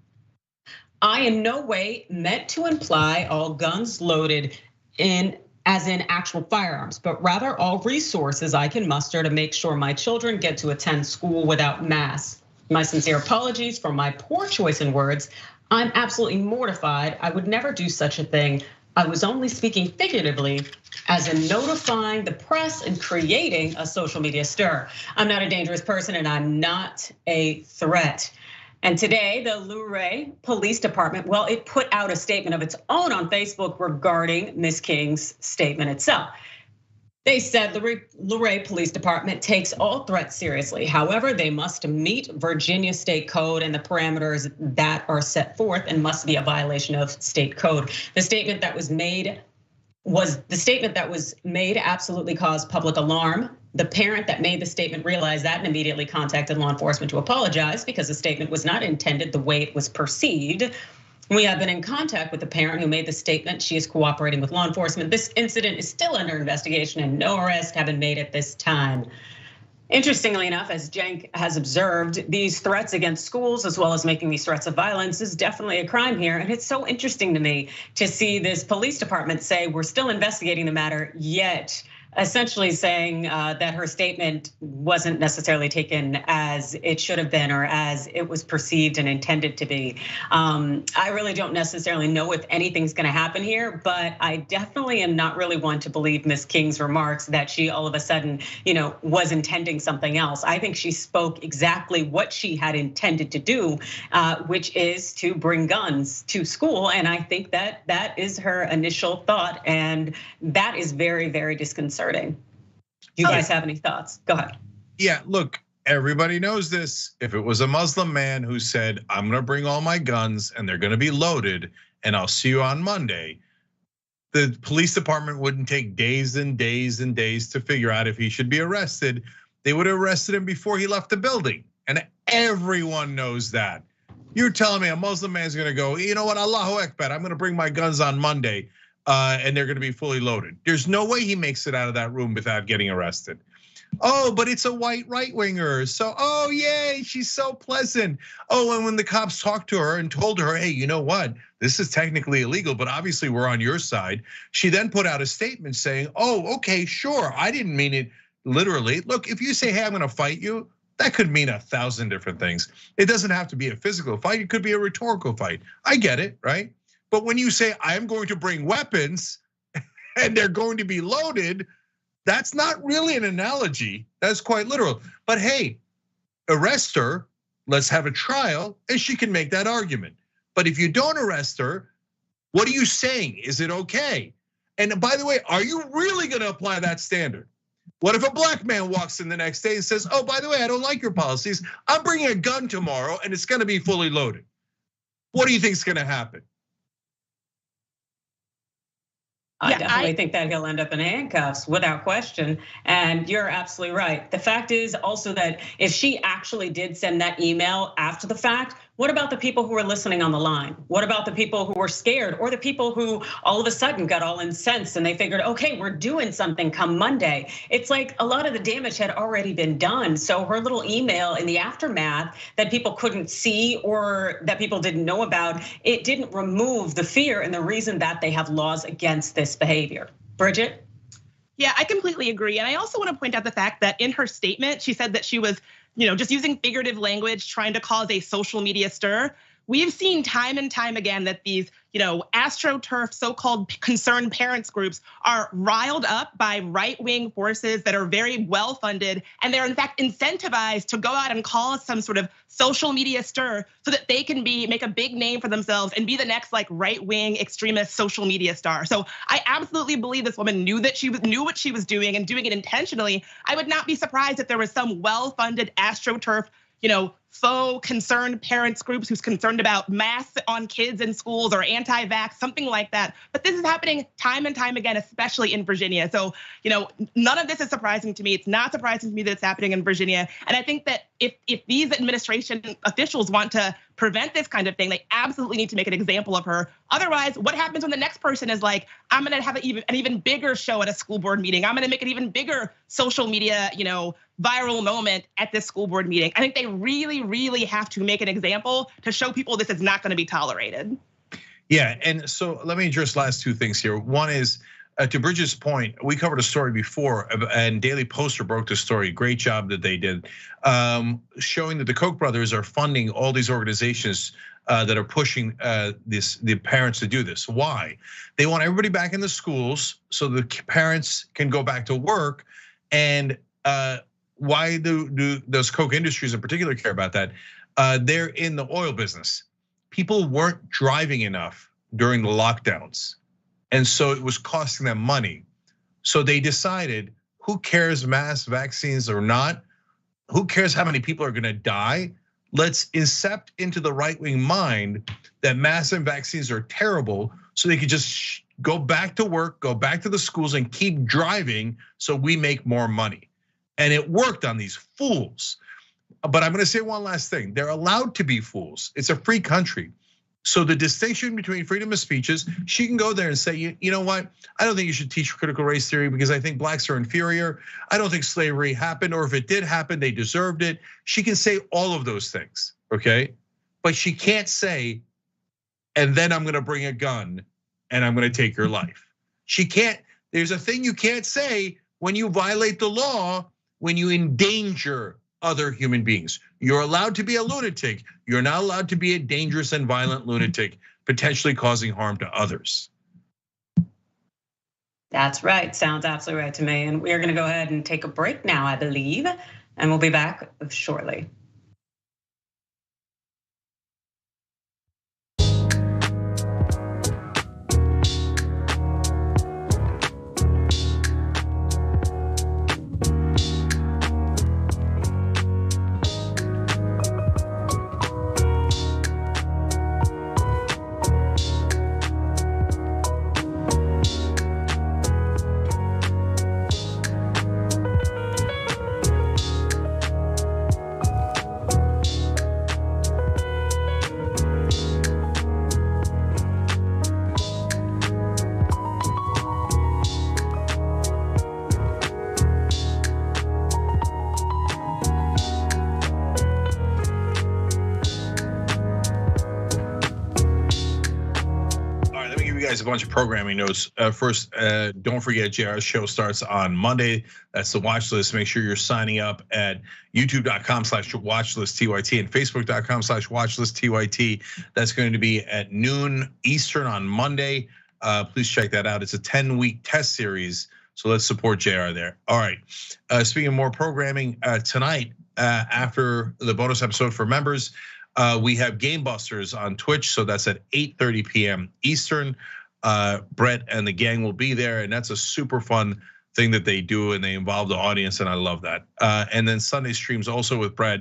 I in no way meant to imply all guns loaded as in actual firearms, but rather all resources I can muster to make sure my children get to attend school without masks. My sincere apologies for my poor choice in words. I'm absolutely mortified. I would never do such a thing. I was only speaking figuratively, as in notifying the press and creating a social media stir. I'm not a dangerous person and I'm not a threat. And today, the Luray Police Department, well, it put out a statement of its own on Facebook regarding Ms. King's statement itself. They said the Luray Police Department takes all threats seriously. However, they must meet Virginia state code and the parameters that are set forth and must be a violation of state code. The statement that was made absolutely caused public alarm. The parent that made the statement realized that and immediately contacted law enforcement to apologize because the statement was not intended the way it was perceived. We have been in contact with the parent who made the statement. She is cooperating with law enforcement. This incident is still under investigation and no arrests have been made at this time. Interestingly enough, as Cenk has observed, these threats against schools, as well as making these threats of violence, is definitely a crime here. And it's so interesting to me to see this police department say we're still investigating the matter, yet essentially saying that her statement wasn't necessarily taken as it should have been or as it was perceived and intended to be. I really don't necessarily know if anything's gonna happen here, but I definitely am not really one to believe Ms. King's remarks that she all of a sudden, was intending something else. I think she spoke exactly what she had intended to do, which is to bring guns to school. And I think that that is her initial thought. And that is very, very disconcerting. Do you guys have any thoughts? Go ahead. Yeah, look, everybody knows this. If it was a Muslim man who said, I'm gonna bring all my guns and they're gonna be loaded and I'll see you on Monday, the police department wouldn't take days and days and days to figure out if he should be arrested. They would have arrested him before he left the building. And everyone knows that. You're telling me a Muslim man's gonna go, you know what, Allahu Akbar, I'm gonna bring my guns on Monday. And they're gonna be fully loaded. There's no way he makes it out of that room without getting arrested. Oh, but it's a white right-winger. So, oh yay, she's so pleasant. Oh, and when the cops talked to her and told her, hey, you know what? This is technically illegal, but obviously we're on your side. She then put out a statement saying, oh, okay, sure, I didn't mean it literally. Look, if you say, hey, I'm gonna fight you, that could mean 1,000 different things. It doesn't have to be a physical fight, it could be a rhetorical fight. I get it, right? But when you say, I'm going to bring weapons and they're going to be loaded, that's not really an analogy, that's quite literal. But hey, arrest her, let's have a trial, and she can make that argument. But if you don't arrest her, what are you saying? Is it okay? And by the way, are you really gonna apply that standard? What if a black man walks in the next day and says, oh, by the way, I don't like your policies, I'm bringing a gun tomorrow and it's gonna be fully loaded? What do you think is gonna happen? I definitely think that he'll end up in handcuffs without question. And you're absolutely right. The fact is also that if she actually did send that email after the fact, what about the people who were listening on the line? What about the people who were scared or the people who all of a sudden got all incensed and they figured, okay, we're doing something come Monday. It's like a lot of the damage had already been done. So her little email in the aftermath that people couldn't see or that people didn't know about, it didn't remove the fear and the reason that they have laws against this behavior. Bridget? Yeah, I completely agree. And I also want to point out the fact that in her statement, she said that she was just using figurative language, trying to cause a social media stir. We've seen time and time again that these, AstroTurf so-called concerned parents groups are riled up by right-wing forces that are very well-funded, and they're in fact incentivized to go out and cause some sort of social media stir so that they can make a big name for themselves and be the next right-wing extremist social media star. So I absolutely believe this woman knew what she was doing and doing it intentionally. I would not be surprised if there was some well-funded AstroTurf faux concerned parents groups who's concerned about masks on kids in schools or anti-vax, something like that. But this is happening time and time again, especially in Virginia. So, none of this is surprising to me. It's not surprising to me that it's happening in Virginia. And I think that if these administration officials want to prevent this kind of thing, they absolutely need to make an example of her. Otherwise, what happens when the next person is like, I'm gonna have an even bigger show at a school board meeting. I'm gonna make an even bigger social media, viral moment at this school board meeting. I think they really, really have to make an example to show people this is not gonna be tolerated. Yeah, and so let me address last two things here. One is, to Bridget's point, we covered a story before, and Daily Poster broke the story. Great job that they did, showing that the Koch brothers are funding all these organizations that are pushing the parents to do this. Why? They want everybody back in the schools so the parents can go back to work. And why do those Koch industries in particular care about that? They're in the oil business. People weren't driving enough during the lockdowns. And so it was costing them money. So they decided, who cares mass vaccines or not? Who cares how many people are gonna die? Let's incept into the right-wing mind that mass and vaccines are terrible, so they could just go back to work, go back to the schools and keep driving so we make more money. And it worked on these fools. But I'm gonna say one last thing. They're allowed to be fools. It's a free country. So the distinction between freedom of speech is she can go there and say, you know what? I don't think you should teach critical race theory because I think blacks are inferior. I don't think slavery happened, or if it did happen, they deserved it. She can say all of those things, okay? But she can't say, and then I'm gonna bring a gun and I'm gonna take your life. She can't, there's a thing you can't say when you violate the law, when you endanger other human beings. You're allowed to be a lunatic. You're not allowed to be a dangerous and violent lunatic, potentially causing harm to others. That's right, sounds absolutely right to me. And we're gonna go ahead and take a break now, I believe, and we'll be back shortly. A bunch of programming notes. First, don't forget JR's show starts on Monday. That's the watch list. Make sure you're signing up at youtube.com/watchlist_TYT and facebook.com/watchlist_TYT. That's going to be at noon Eastern on Monday. Please check that out. It's a 10-week test series. So let's support JR there. All right, speaking of more programming, tonight after the bonus episode for members, we have Game Busters on Twitch. So that's at 8:30 p.m. Eastern. Brett and the gang will be there, and that's a super fun thing that they do, and they involve the audience, and I love that. And then Sunday streams also with Brett,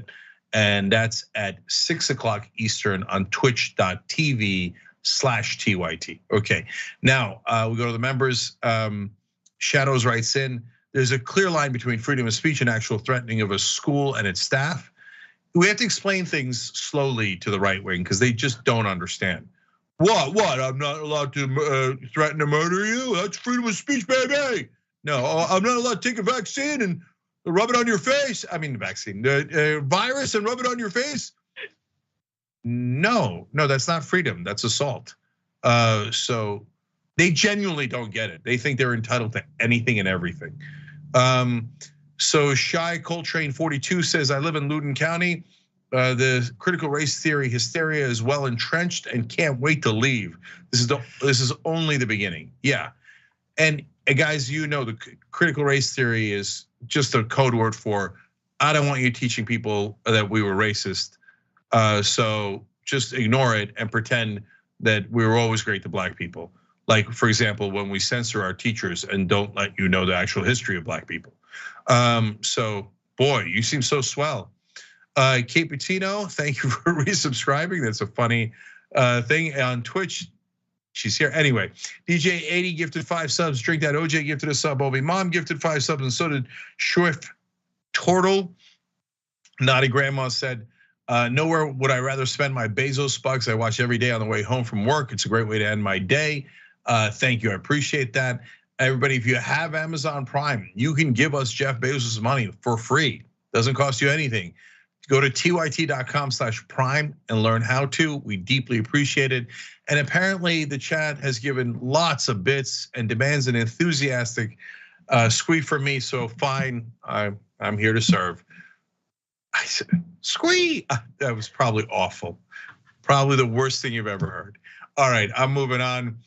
and that's at 6 o'clock Eastern on twitch.tv/TYT. Okay, now we go to the members. Shadows writes in, there's a clear line between freedom of speech and actual threatening of a school and its staff. We have to explain things slowly to the right wing because they just don't understand. What? I'm not allowed to threaten to murder you? That's freedom of speech, baby. No, I'm not allowed to take a vaccine and rub it on your face. I mean, the vaccine, the virus and rub it on your face. No, that's not freedom. That's assault. So they genuinely don't get it. They think they're entitled to anything and everything. So Shy Coltrane 42 says, I live in Loudoun County. The critical race theory hysteria is well entrenched and can't wait to leave. This is only the beginning. Yeah, and guys, the critical race theory is just a code word for I don't want you teaching people that we were racist. So just ignore it and pretend that we were always great to black people. Like, for example, when we censor our teachers and don't let you know the actual history of black people. So boy, you seem so swell. Kate Patino, thank you for resubscribing. That's a funny thing on Twitch. She's here anyway. DJ 80 gifted 5 subs. Drink That OJ gifted a sub. Obi Mom gifted 5 subs, and so did Swift Tortle. Naughty Grandma said, nowhere would I rather spend my Bezos bucks. I watch every day on the way home from work. It's a great way to end my day. Thank you, I appreciate that. Everybody, if you have Amazon Prime, you can give us Jeff Bezos' money for free. Doesn't cost you anything. Go to tyt.com/prime and learn how to. We deeply appreciate it. And apparently the chat has given lots of bits and demands an enthusiastic squee for me. So fine, I'm here to serve. I said, squee. That was probably awful. Probably the worst thing you've ever heard. All right, I'm moving on.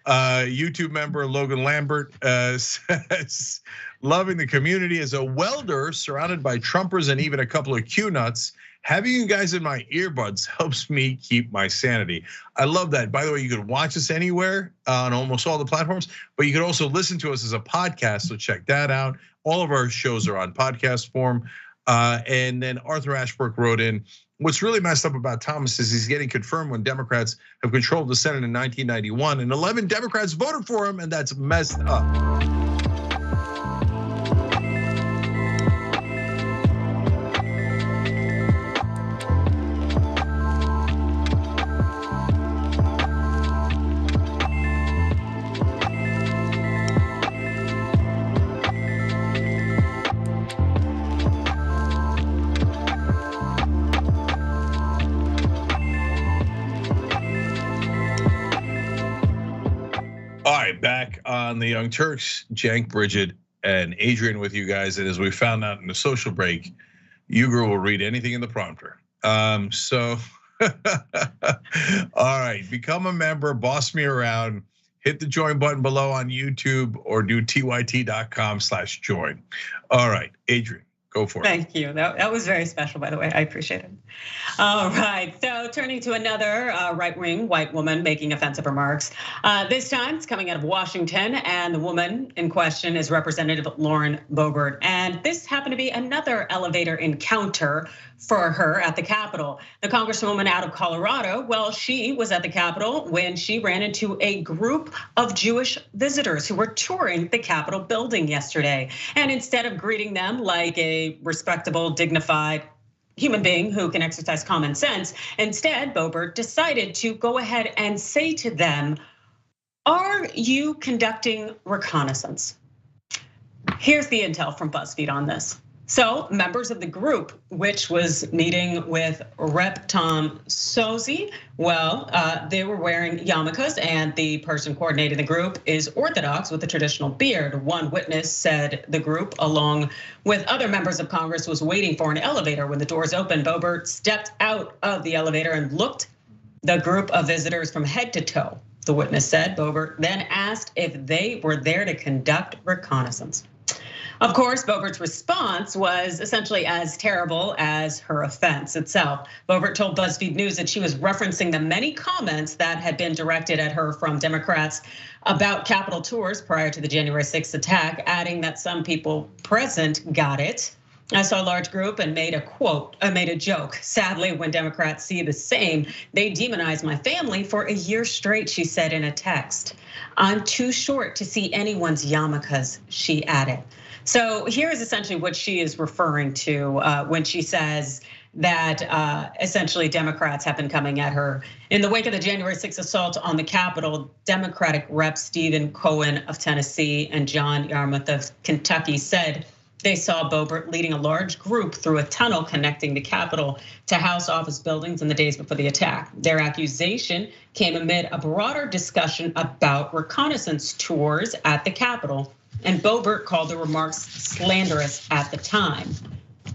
YouTube member Logan Lambert says, loving the community as a welder surrounded by Trumpers and even a couple of Q nuts. Having you guys in my earbuds helps me keep my sanity. I love that. By the way, you can watch us anywhere on almost all the platforms, but you can also listen to us as a podcast. So check that out. All of our shows are on podcast form. And then Arthur Ashbrook wrote in, what's really messed up about Thomas is he's getting confirmed when Democrats have controlled the Senate in 1991 and 11 Democrats voted for him, and that's messed up. Back on the Young Turks, Cenk, Bridget, and Adrian with you guys. And as we found out in the social break, Uyghur will read anything in the prompter. So, all right, become a member, boss me around, hit the join button below on YouTube or do tyt.com/join. All right, Adrian, go for it. Thank you. That was very special, by the way. I appreciate it. All right, so turning to another right-wing white woman making offensive remarks. This time it's coming out of Washington, and the woman in question is Representative Lauren Boebert. And this happened to be another elevator encounter for her at the Capitol. The Congresswoman out of Colorado, well, she was at the Capitol when she ran into a group of Jewish visitors who were touring the Capitol building yesterday. And instead of greeting them like a respectable, dignified human being who can exercise common sense, instead, Boebert decided to go ahead and say to them, are you conducting reconnaissance? Here's the intel from BuzzFeed on this. So members of the group, which was meeting with Rep. Tom Suozzi, well, they were wearing yarmulkes, and the person coordinating the group is Orthodox with a traditional beard. One witness said the group, along with other members of Congress, was waiting for an elevator. When the doors opened, Boebert stepped out of the elevator and looked the group of visitors from head to toe. The witness said Boebert then asked if they were there to conduct reconnaissance. Of course, Boebert's response was essentially as terrible as her offense itself. Boebert told BuzzFeed News that she was referencing the many comments that had been directed at her from Democrats about Capitol tours prior to the January 6th attack, adding that some people present got it. I saw a large group and made a joke. Sadly, when Democrats see the same, they demonize my family for a year straight, she said in a text. I'm too short to see anyone's yarmulkes, she added. So here is essentially what she is referring to when she says that essentially Democrats have been coming at her. In the wake of the January 6th assault on the Capitol, Democratic Rep Stephen Cohen of Tennessee and John Yarmuth of Kentucky said they saw Boebert leading a large group through a tunnel connecting the Capitol to House office buildings in the days before the attack. Their accusation came amid a broader discussion about reconnaissance tours at the Capitol, and Boebert called the remarks slanderous at the time.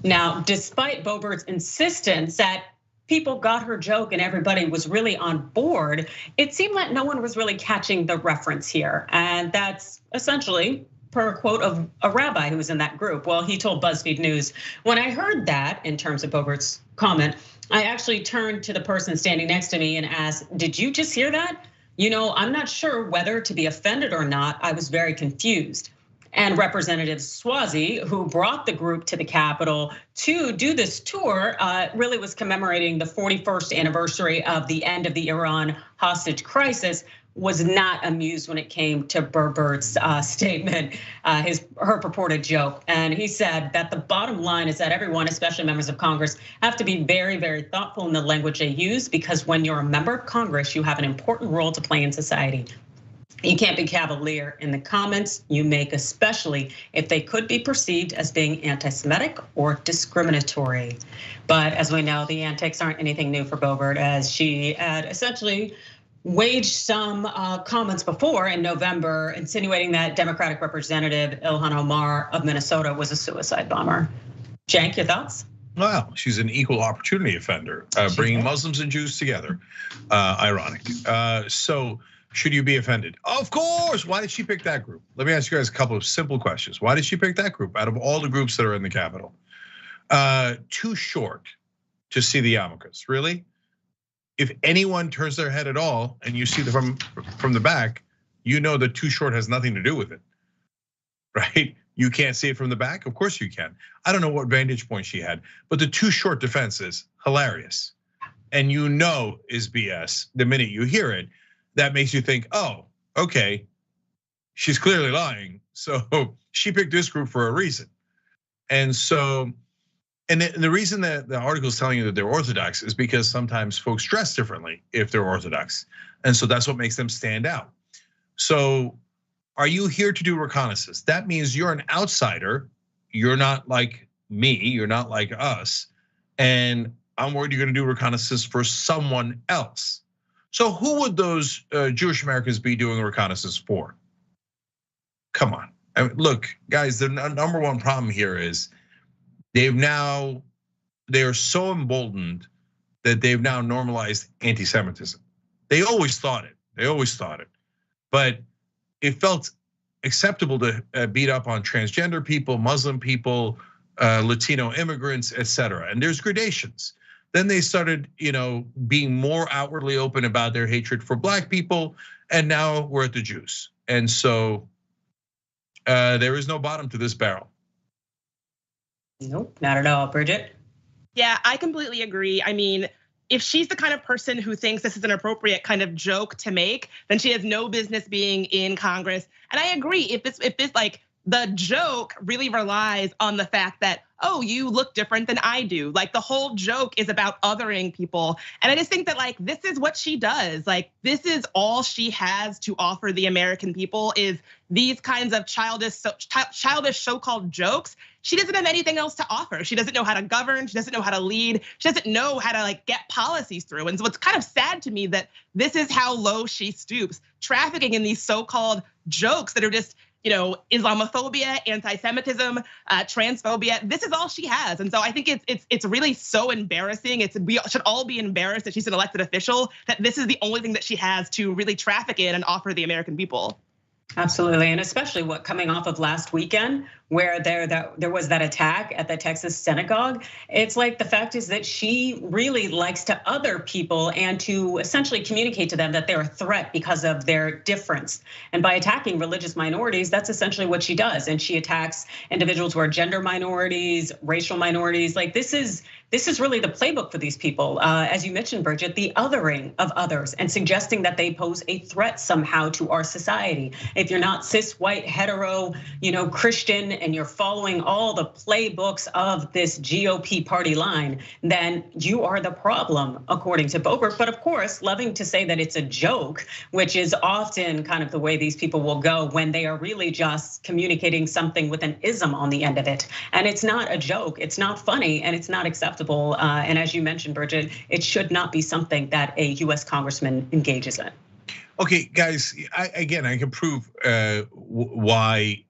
Now, despite Boebert's insistence that people got her joke and everybody was really on board, it seemed like no one was really catching the reference here. And that's essentially per a quote of a rabbi who was in that group. Well, he told BuzzFeed News, when I heard that in terms of Boebert's comment, I actually turned to the person standing next to me and asked, did you just hear that? You know, I'm not sure whether to be offended or not. I was very confused. And Representative Swazi, who brought the group to the Capitol to do this tour, really was commemorating the 41st anniversary of the end of the Iran hostage crisis, was not amused when it came to Boebert's statement, her purported joke. And he said that the bottom line is that everyone, especially members of Congress, have to be very, very thoughtful in the language they use, because when you're a member of Congress, you have an important role to play in society. You can't be cavalier in the comments you make, especially if they could be perceived as being anti-Semitic or discriminatory. But as we know, the antics aren't anything new for Boebert, as she had essentially waged some comments before in November, insinuating that Democratic Representative Ilhan Omar of Minnesota was a suicide bomber. Cenk, your thoughts? Wow, she's an equal opportunity offender, bringing Muslims and Jews together. Ironic. So should you be offended? Of course. Why did she pick that group? Let me ask you guys a couple of simple questions. Why did she pick that group out of all the groups that are in the Capitol? Too short to see the yarmulkes, really? If anyone turns their head at all and you see them from the back, you know that too short has nothing to do with it, right? You can't see it from the back? Of course you can. I don't know what vantage point she had, but the too short defense is hilarious. And you know is BS the minute you hear it. That makes you think, oh, okay, she's clearly lying. So she picked this group for a reason. And so, and the reason that the article is telling you that they're Orthodox is because sometimes folks dress differently if they're Orthodox. And so that's what makes them stand out. So are you here to do reconnaissance? That means you're an outsider. You're not like me, you're not like us. And I'm worried you're gonna do reconnaissance for someone else. So who would those Jewish Americans be doing reconnaissance for? Come on, I mean, look, guys, the number one problem here is they are so emboldened that they've now normalized anti-Semitism. They always thought it, but it felt acceptable to beat up on transgender people, Muslim people, Latino immigrants, etc. And there's gradations. Then they started, being more outwardly open about their hatred for black people, and now we're at the Jews. And so there is no bottom to this barrel. Nope, not at all, Bridget. Yeah, I completely agree. I mean, if she's the kind of person who thinks this is an appropriate kind of joke to make, then she has no business being in Congress. And I agree, if this like the joke really relies on the fact that, oh, you look different than I do. Like the whole joke is about othering people. And I just think that like, this is what she does. Like this is all she has to offer the American people is these kinds of childish so-called jokes. She doesn't have anything else to offer. She doesn't know how to govern. She doesn't know how to lead. She doesn't know how to like get policies through. And so it's kind of sad to me that this is how low she stoops, trafficking in these so-called jokes that are just, Islamophobia, anti-Semitism, transphobia. This is all she has, and so I think it's really so embarrassing. We should all be embarrassed that she's an elected official. That this is the only thing that she has to really traffic in and offer the American people. Absolutely, and especially coming off of last weekend, where there was that attack at the Texas synagogue. It's like the fact is that she really likes to other people and to essentially communicate to them that they're a threat because of their difference. And by attacking religious minorities, that's essentially what she does. And she attacks individuals who are gender minorities, racial minorities. Like this is really the playbook for these people. As you mentioned, Bridget, the othering of others and suggesting that they pose a threat somehow to our society. If you're not cis, white, hetero, Christian, and you're following all the playbooks of this GOP party line, then you are the problem, according to Boebert. But of course, loving to say that it's a joke, which is often kind of the way these people will go when they are really just communicating something with an ism on the end of it. And it's not a joke, it's not funny, and it's not acceptable. And as you mentioned, Bridget, it should not be something that a US congressman engages in. Okay, guys, I can prove why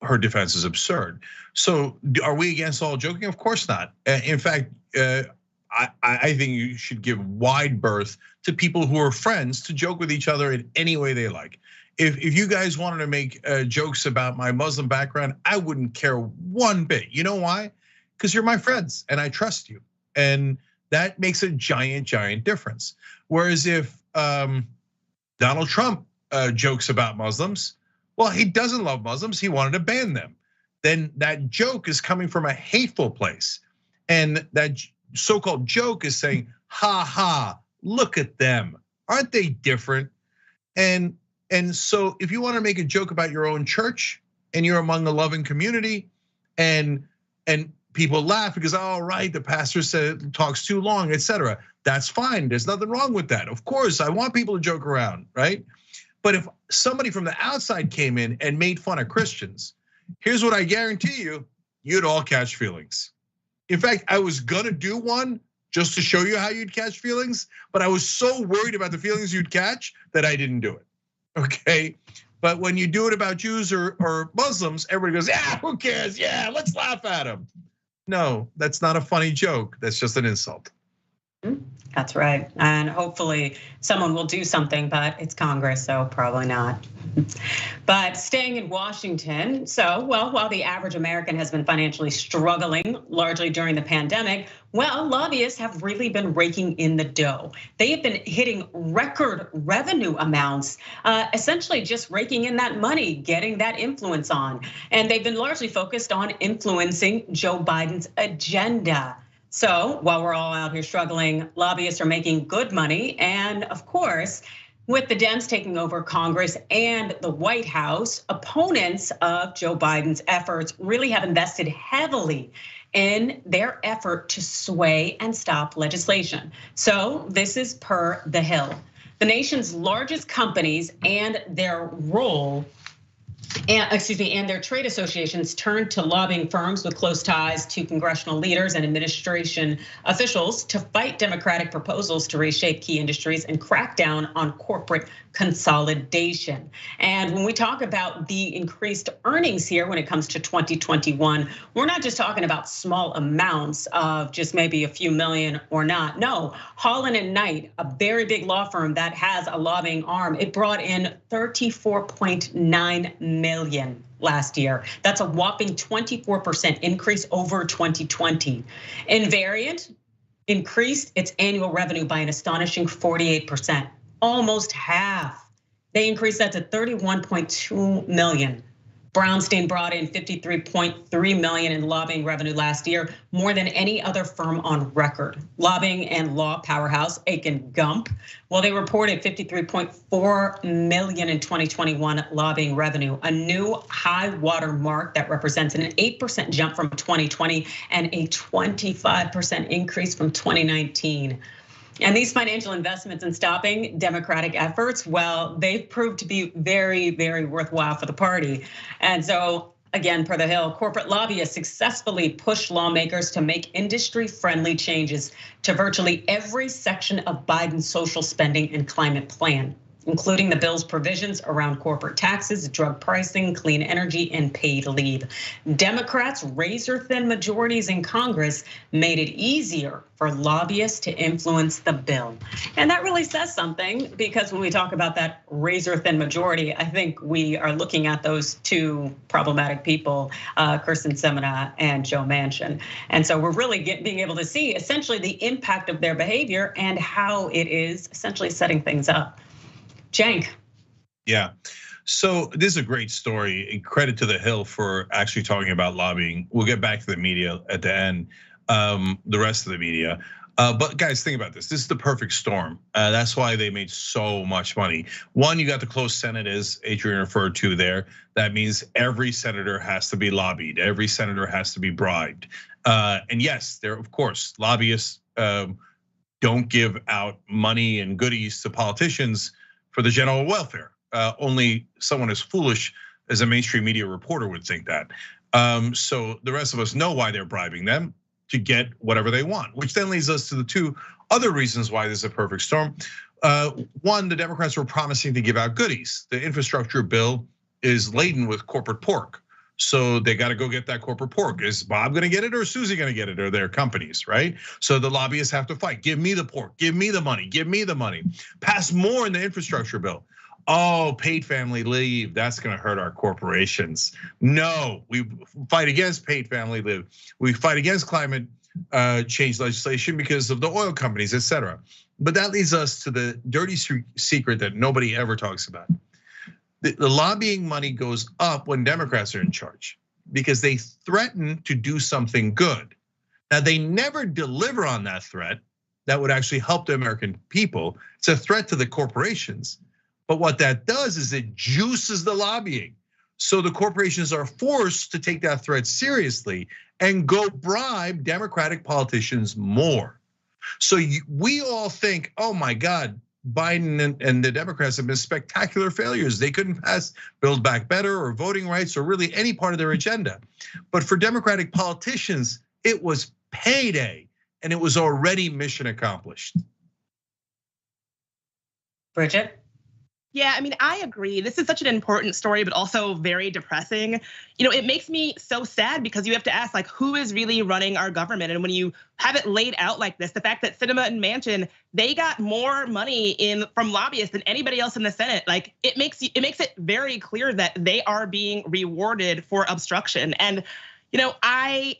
her defense is absurd. So are we against all joking? Of course not. In fact, I think you should give wide berth to people who are friends to joke with each other in any way they like. If you guys wanted to make jokes about my Muslim background, I wouldn't care one bit. You know why? Because you're my friends and I trust you. And that makes a giant, giant difference. Whereas if Donald Trump jokes about Muslims, Well, he doesn't love Muslims, he wanted to ban them. Then that joke is coming from a hateful place. And that so-called joke is saying, ha ha, look at them. Aren't they different? And so if you want to make a joke about your own church and you're among a loving community and people laugh because, oh, right, the pastor said talks too long, etc. That's fine. There's nothing wrong with that. Of course, I want people to joke around, right? But if somebody from the outside came in and made fun of Christians, here's what I guarantee you, you'd all catch feelings. In fact, I was gonna do one just to show you how you'd catch feelings, but I was so worried about the feelings you'd catch that I didn't do it, okay? But when you do it about Jews or Muslims, everybody goes, yeah, who cares? Yeah, let's laugh at them. No, that's not a funny joke. That's just an insult. That's right. And hopefully someone will do something, but it's Congress, so probably not. But staying in Washington, so, well, while the average American has been financially struggling largely during the pandemic, well, lobbyists have really been raking in the dough. They have been hitting record revenue amounts, essentially just raking in that money, getting that influence on. And they've been largely focused on influencing Joe Biden's agenda. So while we're all out here struggling, lobbyists are making good money. And of course, with the Dems taking over Congress and the White House, opponents of Joe Biden's efforts really have invested heavily in their effort to sway and stop legislation. So this is per The Hill. The nation's largest companies and their role and their trade associations turned to lobbying firms with close ties to congressional leaders and administration officials to fight Democratic proposals to reshape key industries and crack down on corporate consolidation. And when we talk about the increased earnings here when it comes to 2021, we're not just talking about small amounts of just maybe a few million or not. No, Holland and Knight, a very big law firm that has a lobbying arm, it brought in 34.9 million last year. That's a whopping 24% increase over 2020. Invariant increased its annual revenue by an astonishing 48%. Almost half. They increased that to 31.2 million. Brownstein brought in 53.3 million in lobbying revenue last year, more than any other firm on record. Lobbying and law powerhouse Aiken Gump, well, they reported 53.4 million in 2021 lobbying revenue, a new high water mark that represents an 8% jump from 2020 and a 25% increase from 2019. And these financial investments in stopping Democratic efforts, well, they've proved to be very, very worthwhile for the party. And so, again, per The Hill, corporate lobbyists successfully push lawmakers to make industry-friendly changes to virtually every section of Biden's social spending and climate plan, including the bill's provisions around corporate taxes, drug pricing, clean energy, and paid leave. Democrats' razor-thin majorities in Congress made it easier for lobbyists to influence the bill. And that really says something, because when we talk about that razor-thin majority, I think we are looking at those two problematic people, Kyrsten Sinema and Joe Manchin. And so we're really being able to see essentially the impact of their behavior and how it is essentially setting things up. Cenk. Yeah, so this is a great story, and credit to The Hill for actually talking about lobbying. We'll get back to the media at the end, the rest of the media. But guys, think about this. This is the perfect storm. That's why they made so much money. One, you got the closed Senate, as Adrian referred to there. That means every senator has to be lobbied. Every senator has to be bribed. And yes, there, of course, lobbyists don't give out money and goodies to politicians for the general welfare. Only someone as foolish as a mainstream media reporter would think that. So the rest of us know why they're bribing them to get whatever they want, which then leads us to the two other reasons why this is a perfect storm. One, the Democrats were promising to give out goodies. The infrastructure bill is laden with corporate pork. So they got to go get that corporate pork. Is Bob going to get it or is Susie going to get it or their companies, right? So the lobbyists have to fight. Give me the pork, give me the money, give me the money. Pass more in the infrastructure bill. Oh, paid family leave, that's going to hurt our corporations. No, we fight against paid family leave. We fight against climate change legislation because of the oil companies, et cetera. But that leads us to the dirty secret that nobody ever talks about. The lobbying money goes up when Democrats are in charge because they threaten to do something good. Now, they never deliver on that threat that would actually help the American people. It's a threat to the corporations. But what that does is it juices the lobbying. So the corporations are forced to take that threat seriously and go bribe Democratic politicians more. So we all think, oh my God, Biden and the Democrats have been spectacular failures. They couldn't pass Build Back Better or voting rights or really any part of their agenda. But for Democratic politicians, it was payday and it was already mission accomplished. Bridget? Yeah, I mean, I agree. This is such an important story, but also very depressing. It makes me so sad because you have to ask, like, who is really running our government? And when you have it laid out like this, the fact that Sinema and Manchin, they got more money from lobbyists than anybody else in the Senate, like it makes it very clear that they are being rewarded for obstruction. And I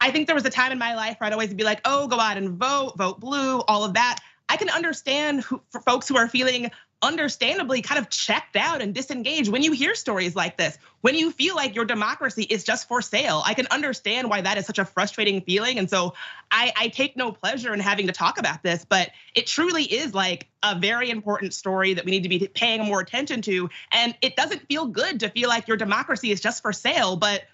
think there was a time in my life where I'd always be like, oh, go out and vote blue, all of that. I can understand for folks who are feeling understandably kind of checked out and disengaged when you hear stories like this, when you feel like your democracy is just for sale. I can understand why that is such a frustrating feeling. And so I take no pleasure in having to talk about this, but it truly is like a very important story that we need to be paying more attention to. And it doesn't feel good to feel like your democracy is just for sale. But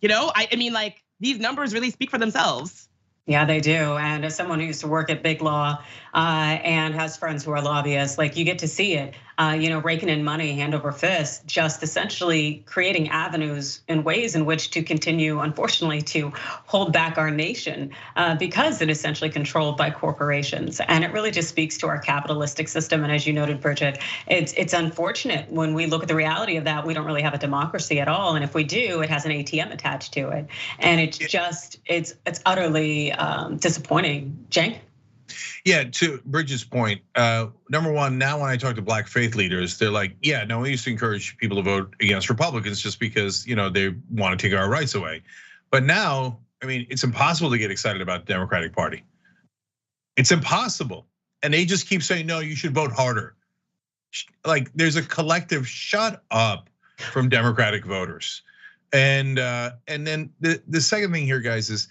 I mean, like, these numbers really speak for themselves. Yeah, they do. And as someone who used to work at Big Law and has friends who are lobbyists, like, you get to see it, raking in money hand over fist, just essentially creating avenues and ways in which to continue, unfortunately, to hold back our nation because it is essentially controlled by corporations. And it really just speaks to our capitalistic system. And as you noted, Bridget, it's unfortunate when we look at the reality of that. We don't really have a democracy at all. And if we do, it has an ATM attached to it. And it's utterly disappointing. Cenk? Yeah, to Bridget's point, number one, now when I talk to black faith leaders, they're like, yeah, no, we used to encourage people to vote against Republicans just because they want to take our rights away. But now, I mean, it's impossible to get excited about the Democratic Party. It's impossible. And they just keep saying, no, you should vote harder. Like, there's a collective shut up from Democratic voters. And then the second thing here, guys, is,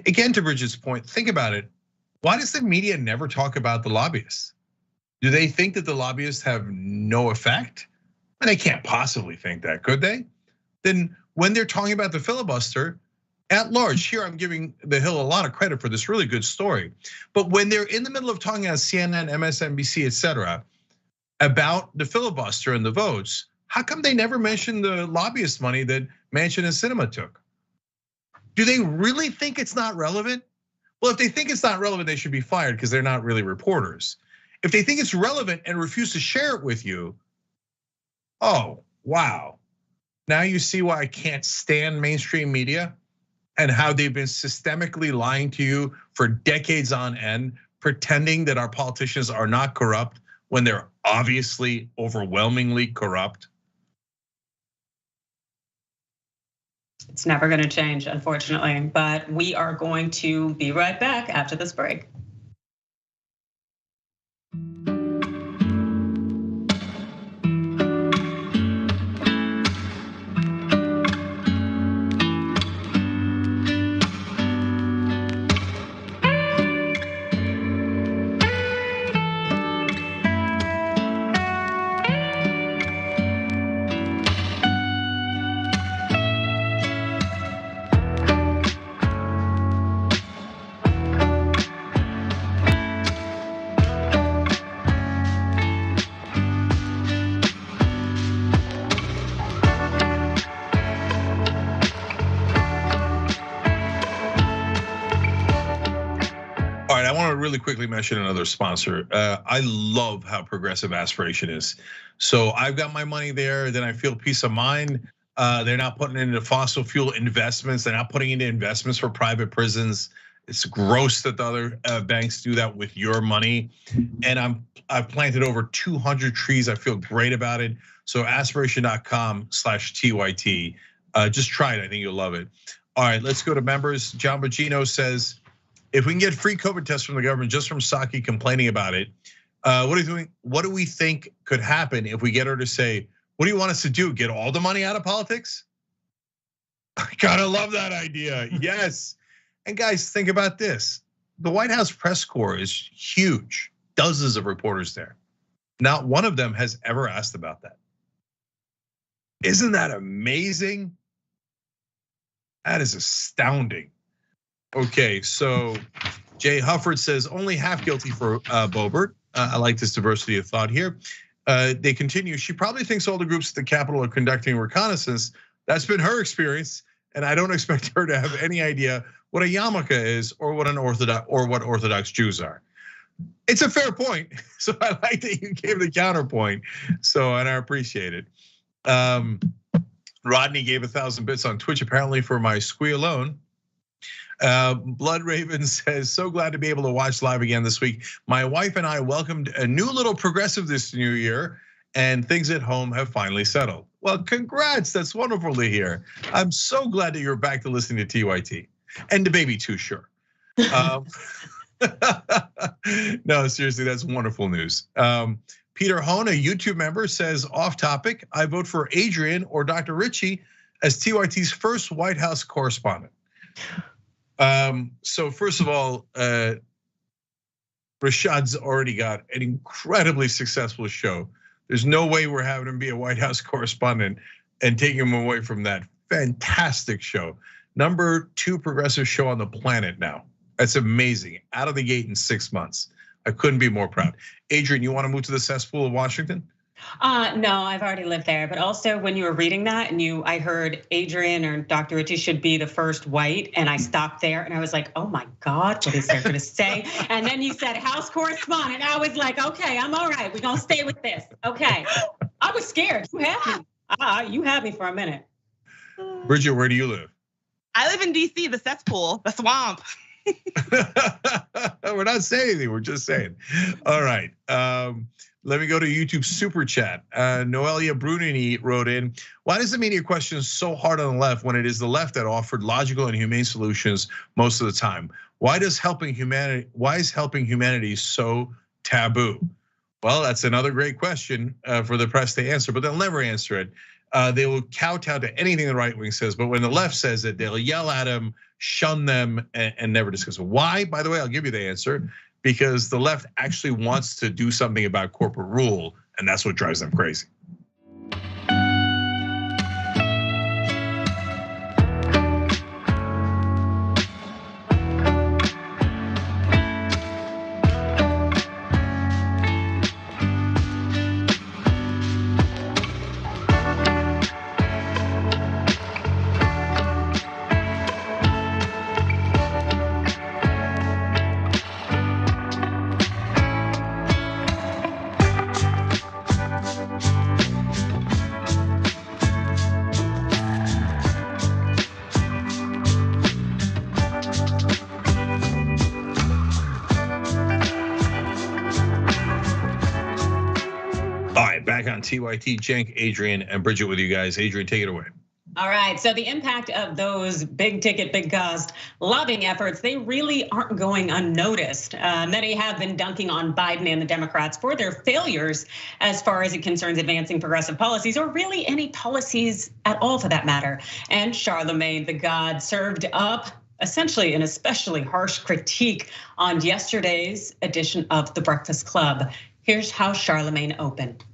again, to Bridget's point, think about it. Why does the media never talk about the lobbyists? Do they think that the lobbyists have no effect? And they can't possibly think that, could they? Then when they're talking about the filibuster at large, here I'm giving the Hill a lot of credit for this really good story. But when they're in the middle of talking on CNN, MSNBC, etc., about the filibuster and the votes, how come they never mention the lobbyist money that Manchin and Sinema took? Do they really think it's not relevant? Well, if they think it's not relevant, they should be fired because they're not really reporters. If they think it's relevant and refuse to share it with you, oh, wow. Now you see why I can't stand mainstream media and how they've been systemically lying to you for decades on end, pretending that our politicians are not corrupt when they're obviously overwhelmingly corrupt. It's never going to change, unfortunately, but we are going to be right back after this break. Really quickly mention another sponsor. I love how progressive aspiration is. So I've got my money there, then I feel peace of mind. They're not putting it into fossil fuel investments. They're not putting it into investments for private prisons. It's gross that the other banks do that with your money. And I've planted over 200 trees. I feel great about it. So aspiration.com/TYT. Just try it. I think you'll love it. All right, let's go to members. John Bogino says, if we can get free COVID tests from the government just from Psaki complaining about it, What are you doing? What do we think could happen if we get her to say, what do you want us to do? Get all the money out of politics? I gotta love that idea. Yes. And guys, think about this. The White House press corps is huge. Dozens of reporters there. Not one of them has ever asked about that. Isn't that amazing? That is astounding. Okay, so Jay Hufford says only half guilty for Boebert. I like this diversity of thought here. They continue, she probably thinks all the groups at the Capitol are conducting reconnaissance. That's been her experience, and I don't expect her to have any idea what a yarmulke is or what Orthodox Jews are. It's a fair point, so I like that you gave the counterpoint. So, and I appreciate it. Rodney gave 1,000 bits on Twitch apparently for my squeal alone. Blood Raven says, so glad to be able to watch live again this week. My wife and I welcomed a new little progressive this new year, and things at home have finally settled. Well, congrats, that's wonderful to hear. I'm so glad that you're back to listening to TYT. And the baby too, sure. No, seriously, that's wonderful news. Peter Hone, a YouTube member, says, off topic, I vote for Adrian or Dr. Ritchie as TYT's first White House correspondent. So first of all, Rashad's already got an incredibly successful show. There's no way we're having him be a White House correspondent and taking him away from that fantastic show. #2 progressive show on the planet now. That's amazing. Out of the gate in 6 months. I couldn't be more proud. Adrian, you want to move to the cesspool of Washington? No, I've already lived there. But also when you were reading that and I heard Adrian or Dr. Ritchie should be the first white, and I stopped there and I was like, oh my God, what is there going to say? And then you said House correspondent. I was like, okay, I'm all right. We're going to stay with this. Okay. I was scared. You had me. You had me for a minute. Bridget, where do you live? I live in DC, the cesspool, the swamp. We're not saying anything, we're just saying. All right, let me go to YouTube super chat. Noelia Brunini wrote in, why does the media question so hard on the left when it is the left that offered logical and humane solutions most of the time? Why is helping humanity so taboo? Well, that's another great question for the press to answer, but they'll never answer it. They will kowtow to anything the right wing says, but when the left says it, they'll yell at them, shun them, and never discuss it. Why? By the way, I'll give you the answer. Because the left actually wants to do something about corporate rule, and that's what drives them crazy. TYT, Cenk, Adrian, and Bridget with you guys. Adrian, take it away. All right, so the impact of those big ticket, big cost lobbying efforts, they really aren't going unnoticed. Many have been dunking on Biden and the Democrats for their failures as far as it concerns advancing progressive policies, or really any policies at all for that matter. And Charlemagne the God served up essentially an especially harsh critique on yesterday's edition of The Breakfast Club. Here's how Charlemagne opened.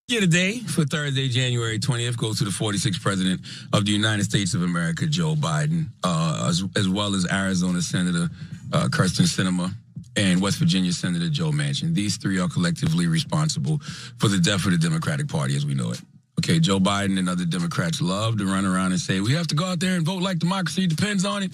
Today for Thursday, January 20th, goes to the 46th president of the United States of America, Joe Biden, as well as Arizona Senator Kyrsten Sinema and West Virginia Senator Joe Manchin. These three are collectively responsible for the death of the Democratic Party as we know it. Okay, Joe Biden and other Democrats love to run around and say, we have to go out there and vote like democracy depends on it.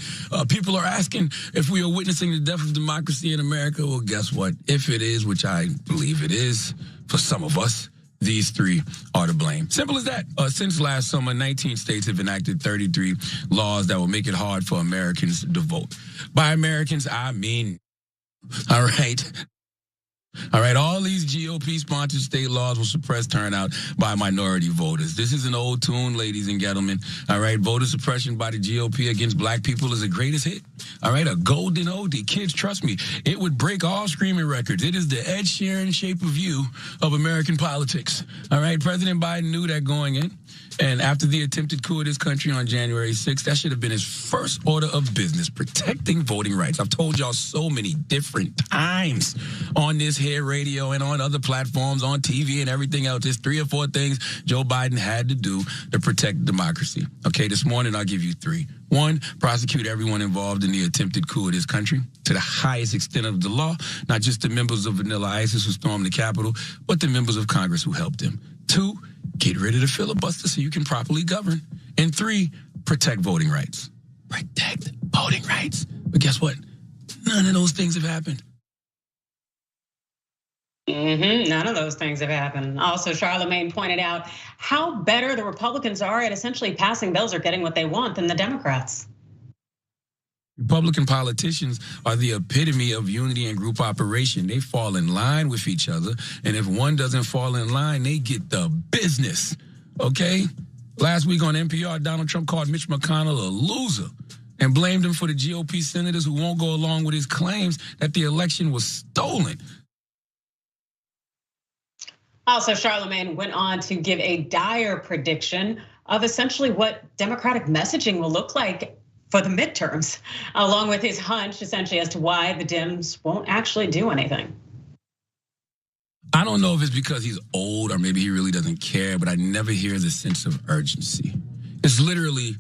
People are asking if we are witnessing the death of democracy in America. Well, guess what? If it is, which I believe it is for some of us, these three are to blame. Simple as that. Since last summer, 19 states have enacted 33 laws that will make it hard for Americans to vote. By Americans, I mean, all right, All right, all these GOP-sponsored state laws will suppress turnout by minority voters. This is an old tune, ladies and gentlemen. All right, voter suppression by the GOP against black people is the greatest hit. All right, a golden oldie. Kids, trust me, it would break all screaming records. It is the Ed Sheeran shape of you of American politics. All right, President Biden knew that going in. And after the attempted coup of this country on January 6th, that should have been his first order of business, protecting voting rights. I've told y'all so many different times on this here radio and on other platforms, on TV and everything else. There's 3 or 4 things Joe Biden had to do to protect democracy. Okay, this morning I'll give you 3. 1, prosecute everyone involved in the attempted coup of this country to the highest extent of the law, not just the members of Vanilla ISIS who stormed the Capitol, but the members of Congress who helped them. 2, get rid of the filibuster so you can properly govern. And 3, protect voting rights. Protect voting rights. But guess what? None of those things have happened. None of those things have happened. Also, Charlemagne pointed out how better the Republicans are at essentially passing bills or getting what they want than the Democrats. Republican politicians are the epitome of unity and group operation. They fall in line with each other, and if one doesn't fall in line, they get the business, okay? Last week on NPR, Donald Trump called Mitch McConnell a loser and blamed him for the GOP senators who won't go along with his claims that the election was stolen. Also, Charlemagne went on to give a dire prediction of essentially what Democratic messaging will look like for the midterms, along with his hunch essentially as to why the Dems won't actually do anything. I don't know if it's because he's old or maybe he really doesn't care, but I never hear the sense of urgency. It's literally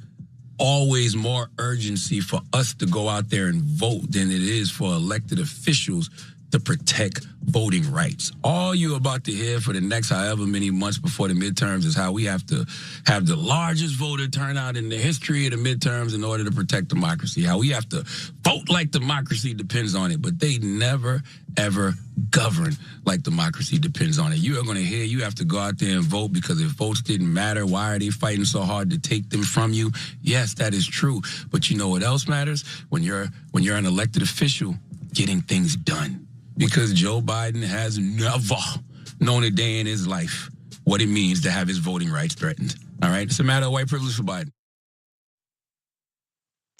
always more urgency for us to go out there and vote than it is for elected officials to protect voting rights. All you're about to hear for the next however many months before the midterms is how we have to have the largest voter turnout in the history of the midterms in order to protect democracy. How we have to vote like democracy depends on it, but they never, ever govern like democracy depends on it. You are going to hear you have to go out there and vote because if votes didn't matter, why are they fighting so hard to take them from you? Yes, that is true. But you know what else matters? When you're an elected official, getting things done. Because Joe Biden has never known a day in his life what it means to have his voting rights threatened. All right, it's a matter of white privilege for Biden.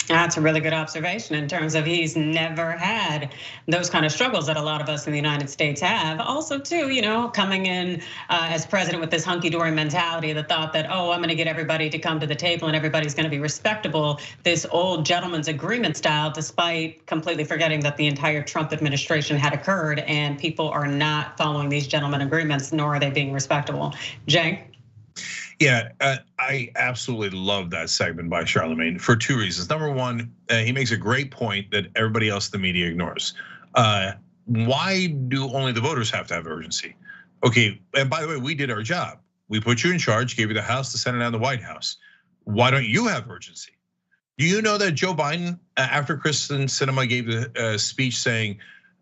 That's a really good observation in terms of he's never had those kind of struggles that a lot of us in the United States have. Also, too, coming in as president with this hunky-dory mentality, the thought that, I'm going to get everybody to come to the table and everybody's going to be respectable, this old gentleman's agreement style, despite completely forgetting that the entire Trump administration had occurred and people are not following these gentleman agreements, nor are they being respectable. Cenk? Yeah, I absolutely love that segment by Charlemagne for 2 reasons. Number one, he makes a great point that everybody else in the media ignores. Why do only the voters have to have urgency? Okay, and by the way, we did our job. We put you in charge, gave you the House, the Senate, and the White House. Why don't you have urgency? Do you know that Joe Biden, after Kristen Sinema gave the speech saying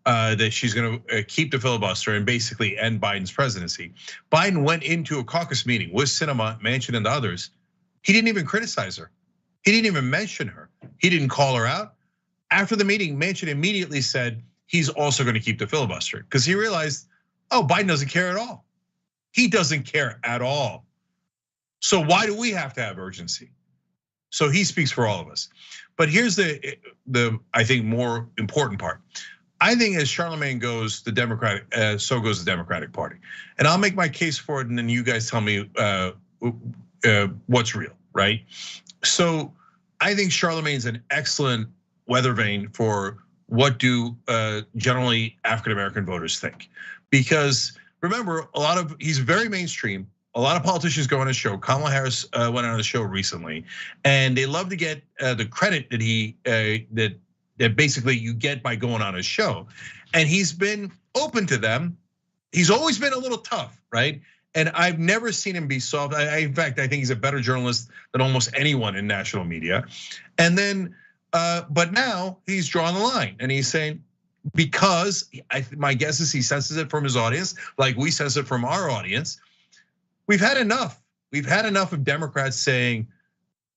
that she's going to keep the filibuster and basically end Biden's presidency, Biden went into a caucus meeting with Sinema, Manchin, and others. He didn't even criticize her. He didn't even mention her. He didn't call her out. After the meeting, Manchin immediately said he's also going to keep the filibuster because he realized, Biden doesn't care at all. He doesn't care at all. So why do we have to have urgency? So he speaks for all of us. But here's the I think more important part. I think as Charlemagne goes, so goes the Democratic Party. And I'll make my case for it, and then you guys tell me what's real, right? So I think Charlemagne's an excellent weather vane for what do generally African-American voters think. Because remember, he's very mainstream. A lot of politicians go on his show. Kamala Harris went on the show recently, and they love to get the credit that that basically you get by going on his show. And he's been open to them. He's always been a little tough, right? And I've never seen him be soft. In fact, I think he's a better journalist than almost anyone in national media. And then, but now he's drawn the line and he's saying, because my guess is he senses it from his audience, like we sense it from our audience. We've had enough. We've had enough of Democrats saying,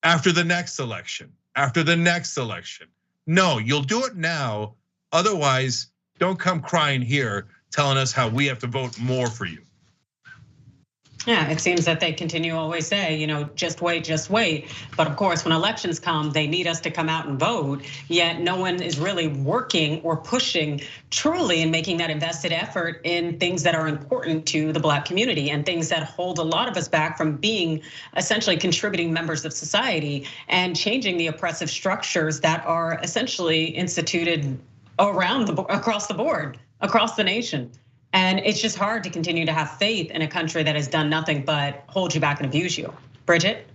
after the next election, after the next election. No, you'll do it now. Otherwise, don't come crying here telling us how we have to vote more for you. Yeah, it seems that they continue to always say, just wait, just wait. But of course, when elections come, they need us to come out and vote. Yet no one is really working or pushing truly and making that invested effort in things that are important to the Black community and things that hold a lot of us back from being essentially contributing members of society and changing the oppressive structures that are essentially instituted across the board, across the nation. And it's just hard to continue to have faith in a country that has done nothing but hold you back and abuse you. Bridget?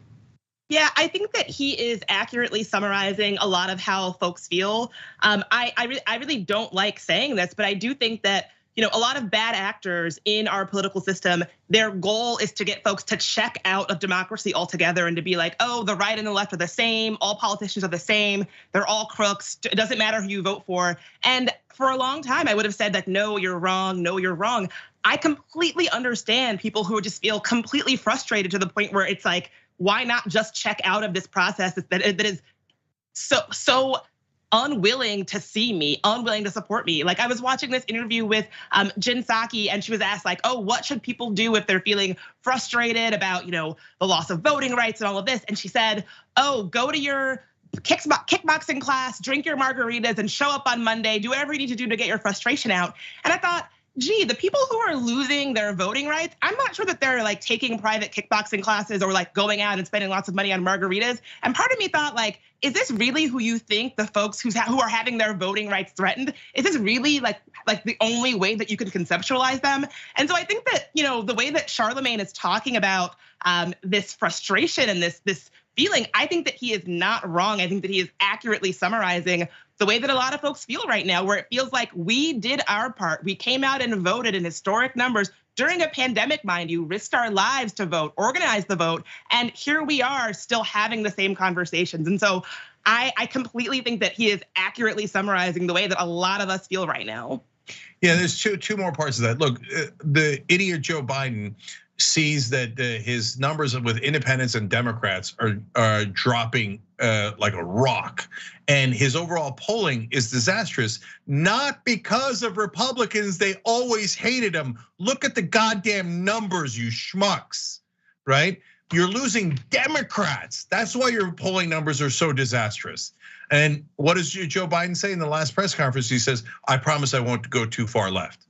Yeah, I think that he is accurately summarizing a lot of how folks feel. I really don't like saying this, but I do think that a lot of bad actors in our political system, their goal is to get folks to check out of democracy altogether and to be like, oh, the right and the left are the same. All politicians are the same. They're all crooks. It doesn't matter who you vote for. And for a long time, I would have said that, no, you're wrong. No, you're wrong. I completely understand people who just feel completely frustrated to the point where it's like, why not just check out of this process that is so unwilling to see me, unwilling to support me. Like I was watching this interview with Ginni Thomas, and she was asked like, oh, what should people do if they're feeling frustrated about, the loss of voting rights and all of this? And she said, oh, go to your kickboxing class, drink your margaritas and show up on Monday, do whatever you need to do to get your frustration out. And I thought, gee, the people who are losing their voting rights, I'm not sure that they're like taking private kickboxing classes or like going out and spending lots of money on margaritas. And part of me thought like, is this really who you think the folks who are having their voting rights threatened? Is this really like the only way that you can conceptualize them? And so I think that, the way that Charlemagne is talking about this frustration and this feeling, I think that he is not wrong. I think that he is accurately summarizing the way that a lot of folks feel right now, where it feels like we did our part. We came out and voted in historic numbers during a pandemic, mind you, risked our lives to vote, organized the vote, and here we are still having the same conversations. And so I completely think that he is accurately summarizing the way that a lot of us feel right now. Yeah, there's two more parts of that. Look, the idiot Joe Biden sees that his numbers with independents and Democrats are dropping like a rock, and his overall polling is disastrous. Not because of Republicans, they always hated him. Look at the goddamn numbers, you schmucks, right? You're losing Democrats. That's why your polling numbers are so disastrous. And what does Joe Biden say in the last press conference? He says, I promise I won't go too far left.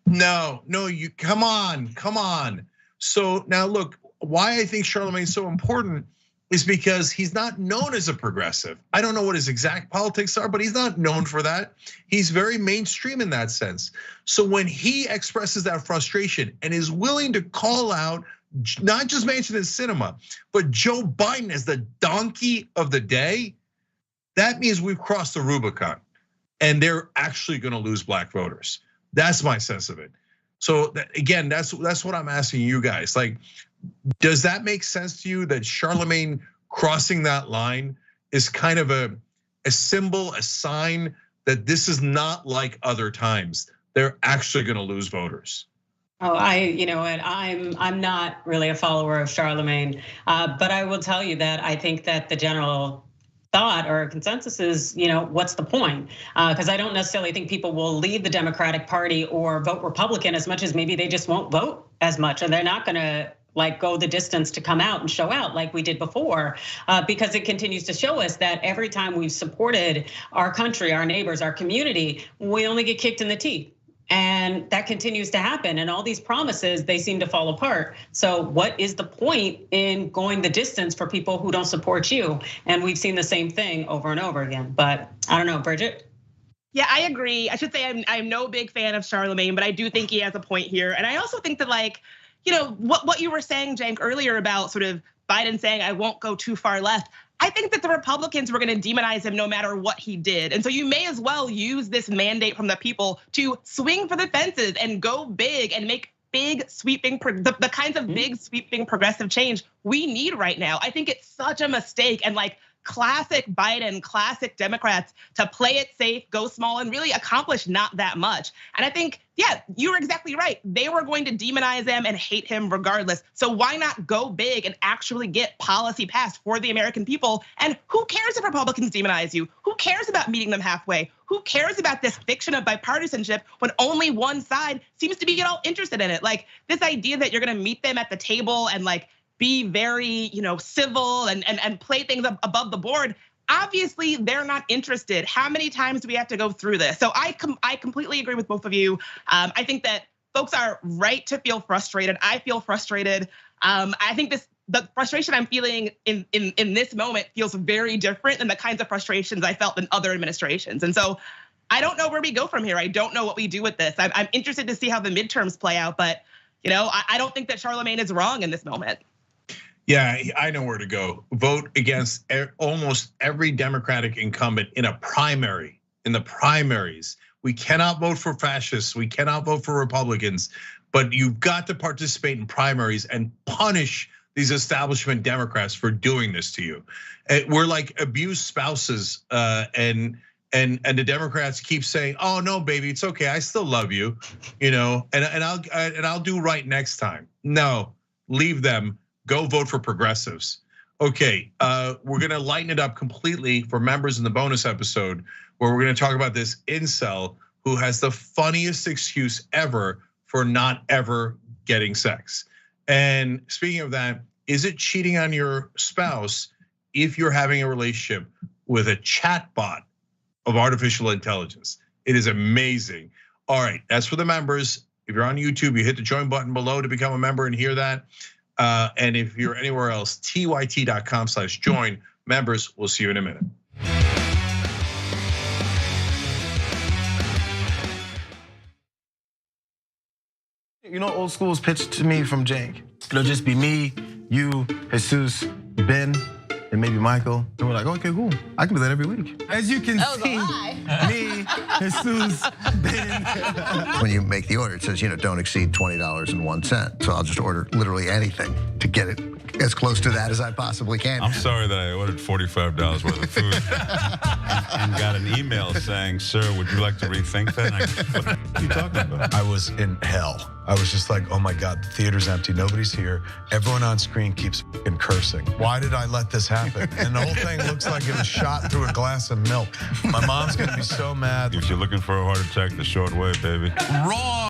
No, you come on. So now look, why I think Charlemagne is so important is because he's not known as a progressive. I don't know what his exact politics are, but he's not known for that. He's very mainstream in that sense. So when he expresses that frustration and is willing to call out not just Manchin and Sinema, but Joe Biden as the donkey of the day, that means we've crossed the Rubicon and they're actually gonna lose Black voters. That's my sense of it. So again, that's what I'm asking you guys. Like, does that make sense to you that Charlemagne crossing that line is kind of a symbol, a sign that this is not like other times? They're actually going to lose voters. Oh, you know what? I'm not really a follower of Charlemagne, but I will tell you that I think that the general thought or consensus is, what's the point? Because I don't necessarily think people will leave the Democratic Party or vote Republican as much as maybe they just won't vote as much, and they're not going to like go the distance to come out and show out like we did before, because it continues to show us that every time we've supported our country, our neighbors, our community, we only get kicked in the teeth. And that continues to happen. And all these promises, they seem to fall apart. So what is the point in going the distance for people who don't support you? And we've seen the same thing over and over again. But I don't know, Bridget? Yeah, I agree. I should say I'm no big fan of Charlemagne, but I do think he has a point here. And I also think that what you were saying, Cenk, earlier about sort of Biden saying, I won't go too far left. I think that the Republicans were going to demonize him no matter what he did. And so you may as well use this mandate from the people to swing for the fences and go big and make big sweeping, the kinds of big sweeping progressive change we need right now. I think it's such a mistake. And like classic Biden, classic Democrats to play it safe, go small, and really accomplish not that much. And I think, yeah, you were exactly right. They were going to demonize him and hate him regardless. So why not go big and actually get policy passed for the American people? And who cares if Republicans demonize you? Who cares about meeting them halfway? Who cares about this fiction of bipartisanship when only one side seems to be all interested in it? Like this idea that you're gonna meet them at the table and like be very, civil and play things above the board. Obviously, they're not interested. How many times do we have to go through this? So I completely agree with both of you. I think that folks are right to feel frustrated. I feel frustrated. I think the frustration I'm feeling in this moment feels very different than the kinds of frustrations I felt in other administrations. And so I don't know where we go from here. I don't know what we do with this. I'm interested to see how the midterms play out, but I don't think that Charlemagne is wrong in this moment. Yeah, I know where to go. Vote against almost every Democratic incumbent in a primary, in the primaries. We cannot vote for fascists. We cannot vote for Republicans, but you've got to participate in primaries and punish these establishment Democrats for doing this to you. We're like abused spouses, and the Democrats keep saying, "Oh no, baby, it's okay. I still love you," and I'll do right next time. No, leave them. Go vote for progressives. Okay, we're gonna lighten it up completely for members in the bonus episode, where we're gonna talk about this incel who has the funniest excuse ever for not ever getting sex. And speaking of that, is it cheating on your spouse if you're having a relationship with a chatbot of artificial intelligence? It is amazing. All right, that's for the members. If you're on YouTube, you hit the join button below to become a member and hear that. And if you're anywhere else, tyt.com/join. Members, we'll see you in a minute. Old school was pitched to me from Jake. It'll just be me, you, Jesus, Ben, and maybe Michael. And we're like, okay, cool. I can do that every week. As you can see, me, Jesus, Ben. When you make the order, it says, don't exceed $20.01. So I'll just order literally anything to get it as close to that as I possibly can. I'm sorry that I ordered $45 worth of food and got an email saying, "Sir, would you like to rethink that?" What are you talking about? I was in hell. I was just like, oh my God, the theater's empty, nobody's here. Everyone on screen keeps fucking cursing. Why did I let this happen? And the whole thing looks like it was shot through a glass of milk. My mom's gonna be so mad. If you're looking for a heart attack, the short way, baby. Wrong.